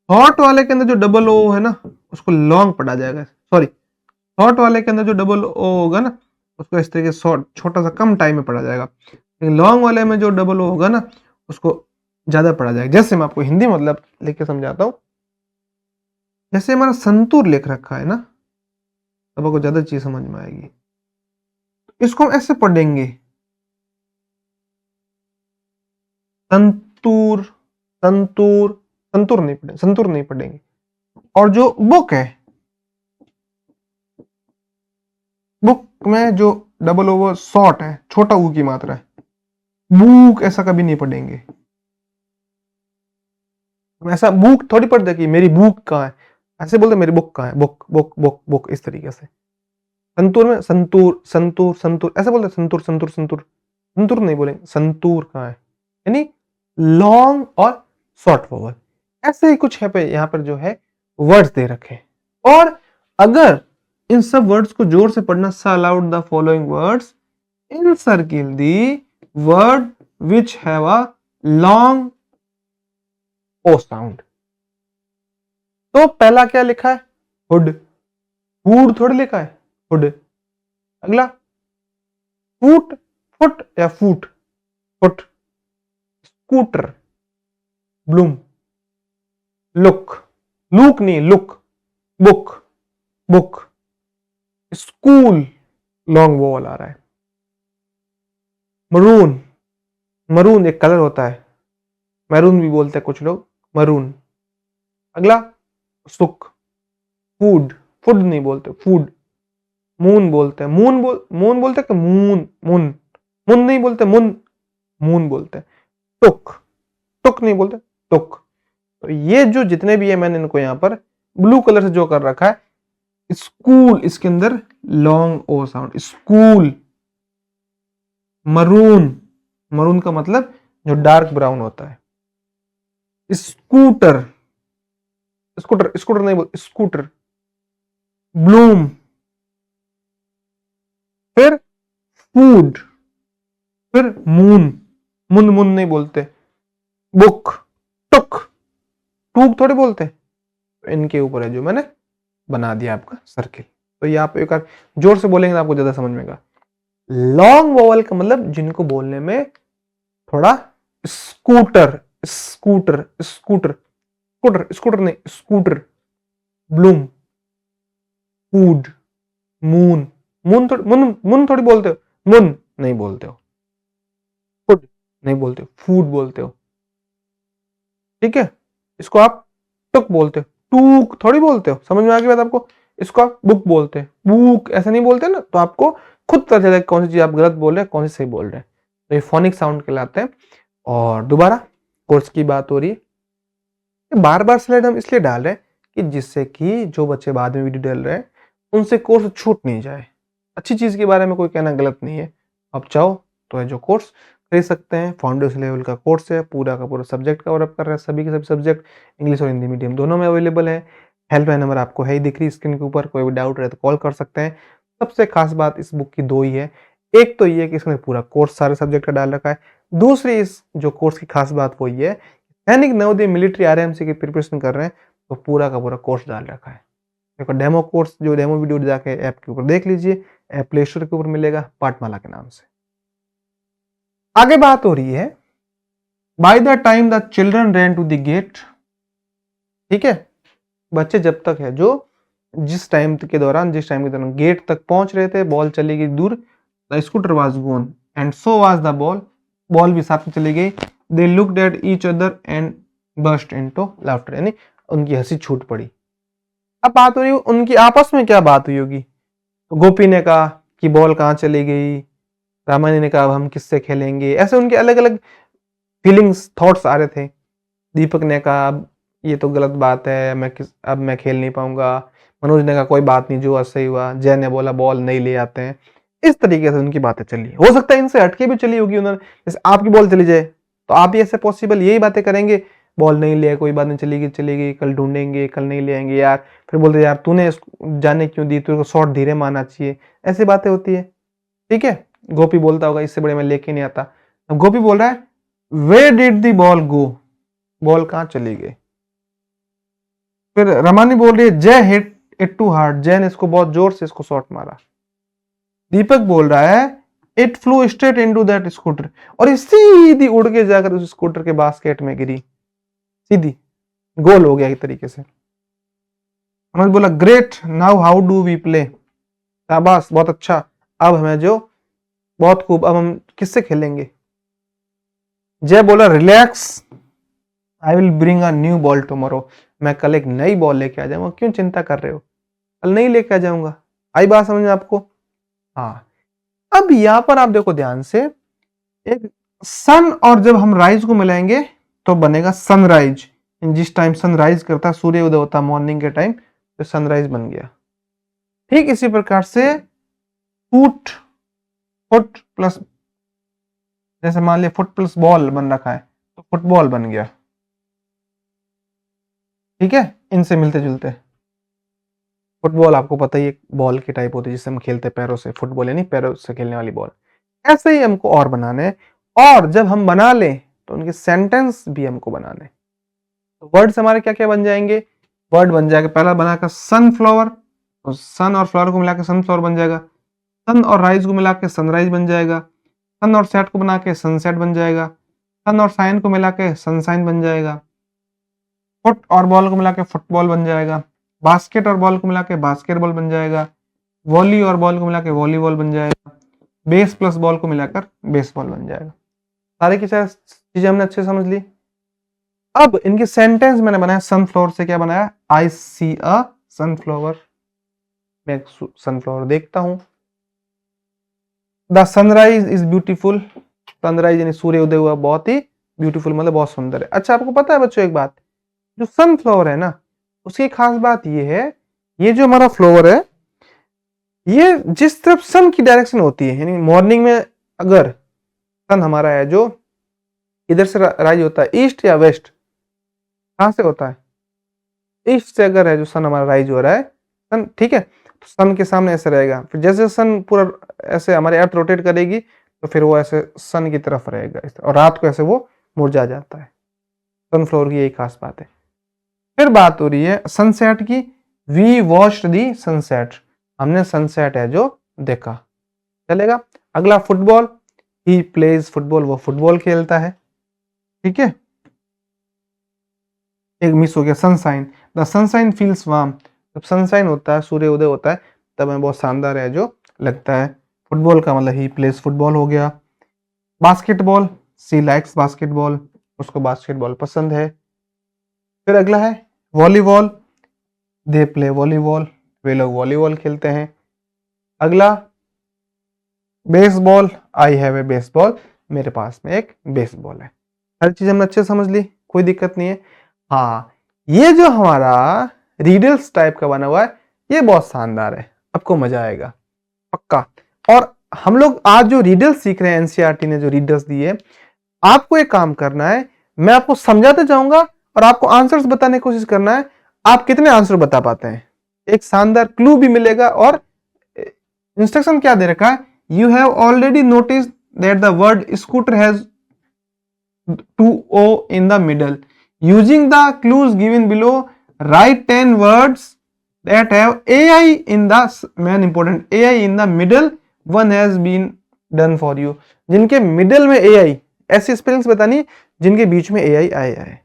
Speaker 1: Short वाले के अंदर जो डबल ओ है ना उसको लॉन्ग पढ़ा जाएगा, सॉरी, शॉर्ट वाले के अंदर जो डबल ओ होगा ना उसको इस तरीके से छोटा सा कम टाइम में पढ़ा जाएगा। लेकिन लॉन्ग वाले में जो डबल ओ होगा ना उसको ज्यादा पढ़ा जाएगा। जैसे मैं आपको हिंदी मतलब लिख के समझाता हूँ। जैसे हमारा संतूर लिख रखा है ना, तब आपको ज्यादा चीज समझ में आएगी। इसको हम ऐसे पढ़ेंगे, संतूर संतूर संतूर नहीं पढ़ेंगे। और जो बुक है, बुक में जो डबल ओवर शॉर्ट है, छोटा ऊ की मात्रा है, बुक ऐसा कभी नहीं पढ़ेंगे। ऐसा बुक थोड़ी पढ़ दे कि मेरी बुक कहाँ है, ऐसे बोलते मेरी बुक कहाँ है, बुक बुक बुक बुक, इस तरीके से। संतूर में संतूर संतूर संतूर ऐसे बोलते, संतूर संतूर संतूर, संतूर नहीं बोलेंगे, संतूर कहाँ है, यानी लॉन्ग और शॉर्ट वोवल। ऐसे ही कुछ है पे यहाँ पर जो है वर्ड्स दे रखे। और अगर इन सब वर्ड्स को जोर से पढ़ना, say aloud the following words in circle the word which have a long O sound. तो पहला क्या लिखा है? हुड। हुड थोड़ी लिखा है, हुड। अगला फुट, फुट या foot, foot. Scooter, bloom. Look, look नहीं look, book, book. School, long vowel आ रहा है। मरून, मरून एक कलर होता है, मैरून भी बोलते हैं कुछ लोग, मरून। अगला सुक, फूड, फूड नहीं बोलते, फूड। मून बोलते हैं, मून बोलते हैं कि मून, मून, मून नहीं बोलते, मून, मून बोलते हैं। टुक, टुक नहीं बोलते, टुक। तो ये जो जितने भी है मैंने इनको यहां पर ब्लू कलर से जो कर रखा है, स्कूल, इसके अंदर long O sound, school. Maroon, maroon का मतलब जो डार्क ब्राउन होता है। स्कूटर, स्कूटर, स्कूटर नहीं बोलते, स्कूटर। ब्लूम, फिर फूड, फिर मून, मुन मुन नहीं बोलते। बुक, टुक, टूक थोड़े बोलते। इनके ऊपर है जो मैंने बना दिया आपका सर्किल। तो ये आप एक बार जोर से बोलेंगे तो आपको ज्यादा समझ में आएगा। लॉन्ग वोवल का मतलब जिनको बोलने में थोड़ा, scooter, scooter, scooter, scooter, scooter नहीं, scooter. Bloom, food, moon, moon थोड़ी बोलते हो, मून नहीं बोलते हो, फूड नहीं बोलते हो, फूड बोलते हो, ठीक है। इसको आप टुक बोलते हो, टूक थोड़ी बोलते हो, समझ में आ गई बात आपको। इसको आप बुक बोलते हैं, बुक ऐसा नहीं बोलते ना, तो आपको खुद पता चलेगा कौन सी चीज आप गलत बोल रहे हैं, कौन सी सही बोल रहे हैं। तो ये फोनिक साउंड कहलाते हैं। और दोबारा कोर्स की बात हो रही है, बार बार स्लाइड हम इसलिए डाल रहे हैं कि जिससे कि जो बच्चे बाद में वीडियो डाल रहे हैं उनसे कोर्स छूट नहीं जाए। अच्छी चीज के बारे में कोई कहना गलत नहीं है। आप चाहो तो है जो कोर्स खरीद सकते हैं, फाउंडेशन लेवल का कोर्स है, पूरा का पूरा सब्जेक्ट कवर अप कर रहा है, सभी के सभी सब्जेक्ट इंग्लिश और हिंदी मीडियम दोनों में अवेलेबल है। हेल्पलाइन नंबर आपको है ही दिख रही स्क्रीन के ऊपर, कोई भी डाउट रहे तो कॉल कर सकते हैं। सबसे खास बात इस बुक की दो ही है, एक तो ये कि इसमें पूरा कोर्स सारे सब्जेक्ट का डाल रखा है, दूसरी इस जो कोर्स की खास बात वो ये है, सैनिक नवोदय मिलिट्री आरएमसी की प्रिपरेशन कर रहे हैं तो पूरा का पूरा कोर्स डाल रखा है। देखो डेमो कोर्स जो डेमो वीडियो जाके ऐप के ऊपर देख लीजिए, ऐप प्ले स्टोर के ऊपर मिलेगा पाठमाला के नाम से। आगे बात हो रही है by the time the children ran to the gate, ठीक है। बच्चे जब तक है जो जिस टाइम के दौरान गेट तक पहुंच रहे थे, बॉल चली गई दूर, the scooter was gone and so was the ball, ball भी साथ में चली गई। They looked at each other and burst into laughter, यानी उनकी हंसी छूट पड़ी। अब बात हो रही है उनकी आपस में क्या बात हुई होगी। तो गोपी ने कहा कि बॉल कहाँ चली गई, रामानी ने कहा अब हम किससे खेलेंगे, ऐसे उनके अलग अलग फीलिंग्स थॉट्स आ रहे थे। दीपक ने कहा अब ये तो गलत बात है, अब मैं खेल नहीं पाऊंगा। मनोज ने कहा कोई बात नहीं, जो सही हुआ। जय ने बोला बॉल नहीं ले आते हैं। इस तरीके से उनकी बातें चली, हो सकता है इनसे हटके भी चली होगी उन्होंने, जैसे आपकी बॉल चली जाए तो आप भी ऐसे पॉसिबल यही बातें करेंगे, बॉल नहीं लिया कोई बात नहीं, चली गई, कल ढूंढेंगे, कल नहीं ले आएंगे यार, फिर बोलते यार तूने जाने क्यों दी, तेरे को शॉट धीरे मारना चाहिए, ऐसी बातें होती है, ठीक है। गोपी बोलता होगा इससे बड़े मैं लेके नहीं आता। अब गोपी बोल रहा है where did the ball go, ball कहां चली गई। फिर रमानी बोल रही है जय हिट इट टू हार्ड, जय ने इसको बहुत जोर से इसको शॉट मारा। दीपक बोल रहा है it flu straight into that scooter, और ये सीधी उड़ के जाकर उस स्कूटर के बास्केट में गिरी, सीधी गोल हो गया एक तरीके से। मनोज बोला great now how do we play, शाबाश बहुत अच्छा, अब हमें जो बहुत खूब, अब हम किससे खेलेंगे। जय बोला relax I will bring a new ball tomorrow, मैं कल एक नई बॉल लेके आ जाऊंगा, क्यों चिंता कर रहे हो, कल नहीं लेके आ जाऊंगा। आई बात समझ में आपको। हाँ अब यहां पर आप देखो ध्यान से, एक सन और जब हम राइज को मिलाएंगे तो बनेगा सनराइज, जिस टाइम सनराइज करता है सूर्य उदय होता है मॉर्निंग के टाइम, तो सनराइज बन गया। ठीक इसी प्रकार से फुट फुट प्लस, जैसे मान लिया फुट प्लस बॉल बन रखा है तो फुटबॉल बन गया, ठीक है। इनसे मिलते जुलते, फुटबॉल आपको पता ही एक बॉल की टाइप होती है जिससे हम खेलते हैं पैरों से, फुटबॉल यानी पैरों से खेलने वाली बॉल। ऐसे ही हमको और बनाने, और जब हम बना लें तो उनके सेंटेंस भी हमको बनाने। तो वर्ड्स हमारे क्या क्या बन जाएंगे, वर्ड बन जाएगा पहला बनाकर सनफ्लावर, तो सन और फ्लावर को मिलाकर सनफ्लावर बन जाएगा। सन और राइज को मिला के सनराइज बन जाएगा। सन और सेट को बना के सनसेट बन जाएगा। सन और साइन को मिला के सनसाइन बन जाएगा। फुट और बॉल को मिला के फुटबॉल बन जाएगा। बास्केट और बॉल को मिला के बास्केटबॉल बन जाएगा। वॉली और बॉल को मिला के वॉलीबॉल बन जाएगा। बेस प्लस बॉल को मिलाकर बेसबॉल बन जाएगा। सारे की सारी चीजें हमने अच्छे समझ ली। अब इनके सेंटेंस मैंने बनाया, सनफ्लावर से क्या बनाया, आई सी अ सनफ्लावर, मैं सनफ्लावर देखता हूं। The sunrise is beautiful, sunrise यानी सूर्य उदय हुआ बहुत ही ब्यूटीफुल, मतलब बहुत सुंदर है। अच्छा आपको पता है बच्चों एक बात, जो सनफ्लावर है ना उसकी खास बात ये है, ये जो हमारा फ्लावर है ये जिस तरफ सन की डायरेक्शन होती है, यानी मॉर्निंग में अगर सन हमारा है जो इधर से राइज होता है, ईस्ट या वेस्ट, कहां से होता है, ईस्ट से अगर है जो सन हमारा राइज हो रहा है सन, ठीक है, तो सन के सामने ऐसे रहेगा। फिर जैसे सन पूरा ऐसे हमारे अर्थ रोटेट करेगी तो फिर वो ऐसे सन की तरफ रहेगा, और रात को ऐसे वो मुरझा जाता है। सनफ्लावर की यही खास बात है। फिर बात हो रही है सनसेट की, वी वॉच्ड दी सनसेट, हमने सनसेट है जो देखा, चलेगा। अगला फुटबॉल, ही प्लेज फुटबॉल, वो फुटबॉल खेलता है, ठीक है। एक मिस हो गया, sunshine, the sunshine feels warm, जब सनशाइन होता है, सूर्य उदय होता है, तब हमें बहुत शानदार है जो लगता है। फुटबॉल का मतलब ही प्लेस फुटबॉल हो गया। बास्केटबॉल, सी लाइक्स बास्केटबॉल, उसको बास्केटबॉल पसंद है। फिर अगला है वॉलीबॉल, दे प्ले वॉलीबॉल, वे लोग वॉलीबॉल खेलते हैं। अगला baseball, I have a baseball, मेरे पास में एक बेसबॉल है। हर चीज हमने अच्छे से समझ ली, कोई दिक्कत नहीं है। हाँ, ये जो हमारा रीडल्स टाइप का बना हुआ है, ये बहुत शानदार है, आपको मजा आएगा पक्का। और हम लोग आज जो रीडल्स सीख रहे हैं, एनसीईआरटी ने जो रीडल्स दिए, आपको एक काम करना है, मैं आपको समझाते जाऊंगा और आपको आंसर्स बताने की कोशिश करना है। आप कितने आंसर बता पाते हैं, एक शानदार क्लू भी मिलेगा। और इंस्ट्रक्शन क्या दे रखा है, you have already notice that the word scooter has 2O in the middle. Using the clues given below, write 10 words that have AI in the main important AI in the middle. One has been done for you. जिनके middle में AI, ऐसी spellings बतानी जिनके बीच में AI आया है,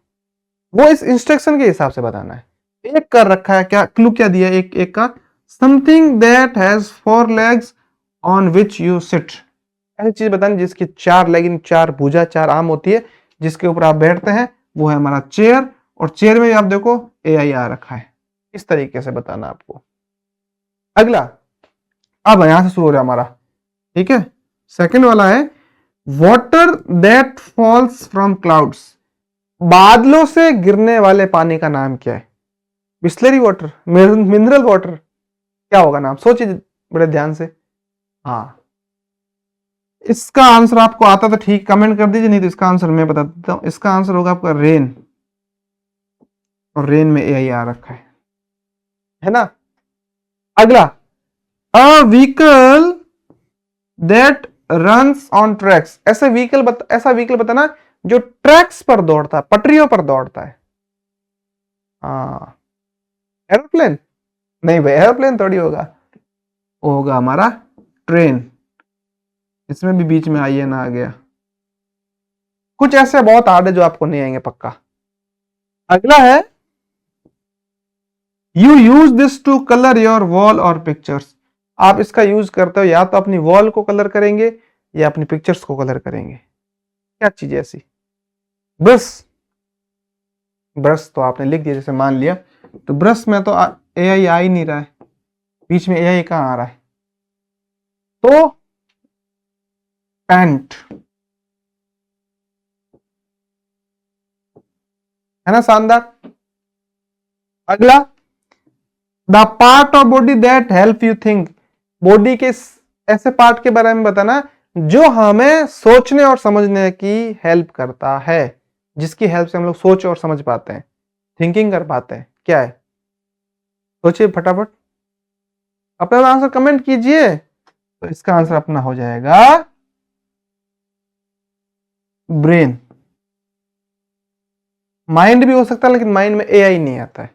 Speaker 1: वो इस इंस्ट्रक्शन के हिसाब से बताना है। एक कर रखा है, क्या क्लू क्या दिया, एक का something that has 4 legs on which you sit. ऐसी चीज बतानी जिसकी 4 लेग, 4 भुजा, 4 आर्म होती है, जिसके ऊपर आप बैठते हैं, वो है हमारा चेयर। और चेयर में आप देखो AI आ रखा है। इस तरीके से बताना आपको। अगला, अब यहां से शुरू हो रहा है हमारा, ठीक है। सेकंड वाला है water that falls from clouds, बादलों से गिरने वाले पानी का नाम क्या है? बिस्लरी वाटर, मिनरल वाटर, क्या होगा नाम, सोचिए बड़े ध्यान से। हाँ, इसका आंसर आपको आता तो ठीक, कमेंट कर दीजिए, नहीं तो इसका आंसर मैं बता देता हूं। इसका आंसर होगा आपका रेन, और रेन में AI आ रखा है ना। अगला, a vehicle that runs on tracks, ऐसा व्हीकल बताना जो ट्रैक्स पर दौड़ता है, पटरियों पर दौड़ता है। हाँ, एरोप्लेन नहीं भाई, एरोप्लेन थोड़ी होगा, होगा हमारा ट्रेन। इसमें भी बीच में आई ना आ गया। कुछ ऐसे बहुत हार्ड है जो आपको नहीं आएंगे पक्का। अगला है you use this to colour your wall और पिक्चर्स, आप इसका यूज करते हो या तो अपनी वॉल को कलर करेंगे या अपनी पिक्चर्स को कलर करेंगे। क्या चीज है ऐसी? ब्रश, ब्रश तो आपने लिख दिया, जैसे मान लिया, तो ब्रश में तो AI आ ही नहीं रहा है, बीच में AI कहां आ रहा है? तो पैंट है ना, शानदार। अगला, the part of body that help you think, body के ऐसे पार्ट के बारे में बताना जो हमें सोचने और समझने की हेल्प करता है, जिसकी हेल्प से हम लोग सोच और समझ पाते हैं, थिंकिंग कर पाते हैं। क्या है? सोचिए फटाफट, अपना आंसर कमेंट कीजिए। तो इसका आंसर अपना हो जाएगा ब्रेन। माइंड भी हो सकता है, लेकिन माइंड में AI नहीं आता है।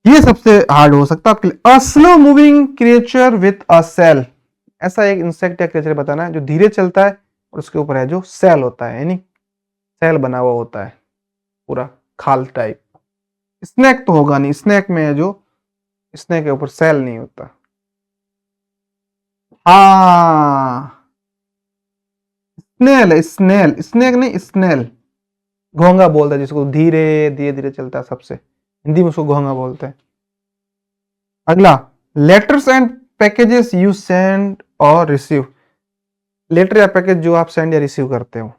Speaker 1: ये सबसे हार्ड हो सकता है आपके लिए। A slow moving creature with a shell, ऐसा एक इंसेक्ट या क्रिएचर बताना है जो धीरे चलता है और उसके ऊपर है जो सेल होता है, यानी सेल बना हुआ होता है, पूरा खाल टाइप। स्नेक तो होगा नहीं, स्नेक में है जो, स्नेक के ऊपर सेल नहीं होता। हाँ, स्नेल है, स्नेल, स्नेक नहीं स्नेल। घोंगा बोलता है जिसको धीरे धीरे धीरे चलता है, सबसे हिंदी में उसको घोंगा बोलते हैं। अगला, letters and packages you send और रिसीव, लेटर या पैकेज जो आप सेंड या रिसीव करते हो।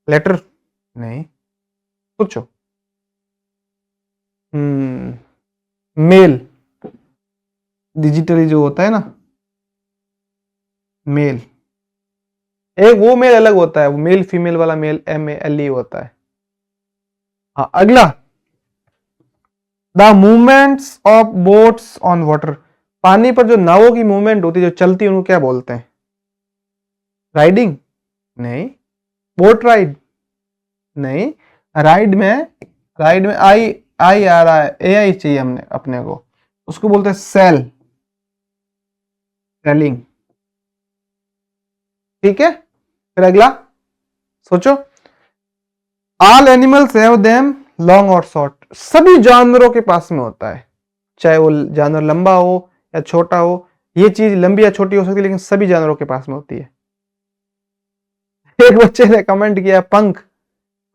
Speaker 1: लेटर नहीं, सोचो। मेल, डिजिटली जो होता है ना, मेल। एक वो मेल अलग होता है, वो मेल फीमेल वाला मेल MALE होता है। हाँ, अगला, the movements of boats on water, पानी पर जो नावों की मूवमेंट होती है, जो चलती है, उनको क्या बोलते हैं? राइडिंग नहीं, बोट राइड नहीं, राइड में आई आई आ रहा है, AI चाहिए हमने अपने को, उसको बोलते हैं सेल, सेलिंग। ठीक है, फिर अगला सोचो, all animals have them long और शॉर्ट सभी जानवरों के पास में होता है, चाहे वो जानवर लंबा हो या छोटा हो। ये चीज लंबी या छोटी हो सकती है लेकिन सभी जानवरों के पास में होती है। एक बच्चे ने कमेंट किया पंख।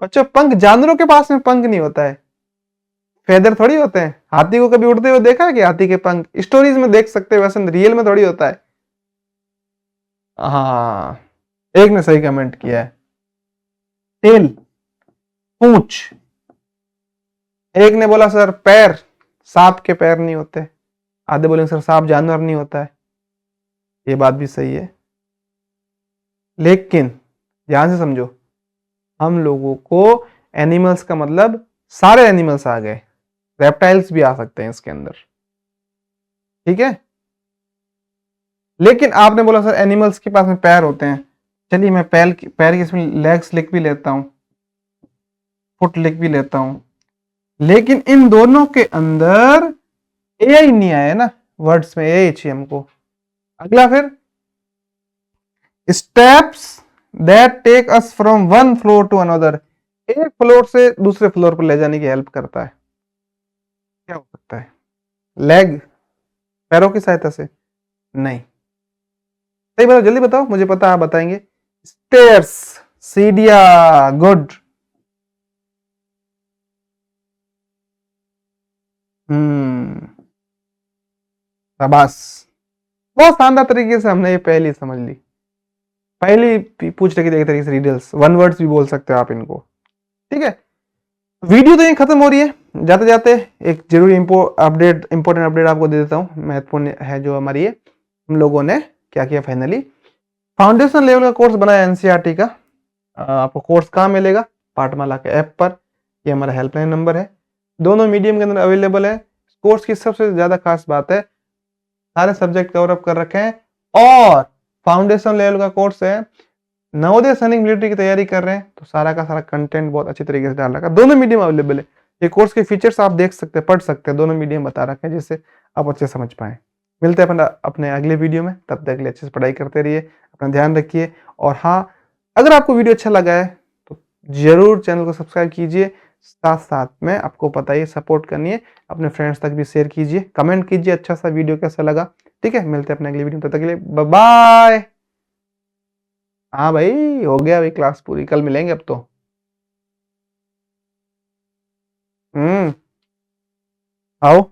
Speaker 1: बच्चों पंख जानवरों के पास में पंख नहीं होता है, फेदर थोड़ी होते हैं। हाथी को कभी उड़ते हुए देखा है कि हाथी के पंख स्टोरीज में देख सकते हैं, वैसे रियल में थोड़ी होता है। हाँ, एक ने सही कमेंट किया है। टेल, पूंछ। एक ने बोला सर पैर, सांप के पैर नहीं होते। आधे बोले सर सांप जानवर नहीं होता है। ये बात भी सही है, लेकिन ध्यान से समझो, हम लोगों को एनिमल्स का मतलब सारे एनिमल्स आ गए, रेप्टाइल्स भी आ सकते हैं इसके अंदर, ठीक है। लेकिन आपने बोला सर एनिमल्स के पास में पैर होते हैं, चलिए मैं पैर की इसमें लेग्स लिख भी लेता हूं, फुट लिख भी लेता हूं, लेकिन इन दोनों के अंदर ए ही नहीं आया ना, वर्ड्स में ए चाहिए हमको। अगला फिर steps that take us from one floor to another, एक फ्लोर से दूसरे फ्लोर पर ले जाने की हेल्प करता है। क्या हो सकता है? लेग, पैरों की सहायता से? नहीं। सही बताओ, जल्दी बताओ, मुझे पता आप बताएंगे। स्टेयर्स, सीढ़ियां, गुड। शाबाश, बहुत शानदार तरीके से हमने ये पहली समझ ली। पहली पूछ रही थी एक तरीके से रिडल्स, वन वर्ड्स भी बोल सकते हो आप इनको, ठीक है। वीडियो तो यही खत्म हो रही है। जाते जाते एक जरूरी इंपॉर्टेंट अपडेट आपको दे देता हूँ, महत्वपूर्ण है जो हमारी है। हम लोगों ने क्या किया, फाइनली फाउंडेशन लेवल का कोर्स बनाया एनसीईआरटी का। आपको कोर्स कहाँ मिलेगा? पाठमाला के ऐप पर, ये हमारा हेल्पलाइन नंबर है, दोनों मीडियम के अंदर अवेलेबल है। कोर्स की सबसे ज्यादा खास बात है, सारे सब्जेक्ट कवर अप कर रखे हैं और फाउंडेशन लेवल का कोर्स है। नवोदय सैनिक मिलिट्री की तैयारी कर रहे हैं तो सारा का सारा कंटेंट बहुत अच्छी तरीके से डाल रखा है, दोनों मीडियम अवेलेबल है। ये कोर्स के फीचर्स आप देख सकते हैं, पढ़ सकते हैं, दोनों मीडियम बता रखे हैं जिससे आप अच्छे समझ पाए। मिलते हैं अपने अगले वीडियो में, तब तक के लिए अच्छे से पढ़ाई करते रहिए, अपना ध्यान रखिए। और हाँ, अगर आपको वीडियो अच्छा लगा है तो जरूर चैनल को सब्सक्राइब कीजिए, साथ साथ में आपको पता ही सपोर्ट करनी है, अपने फ्रेंड्स तक भी शेयर कीजिए, कमेंट कीजिए अच्छा सा वीडियो कैसा लगा, ठीक है। मिलते हैं अपने अगले वीडियो में, तब तक के लिए बाय बाय। हाँ भाई, हो गया अभी क्लास पूरी, कल मिलेंगे अब तो। आओ।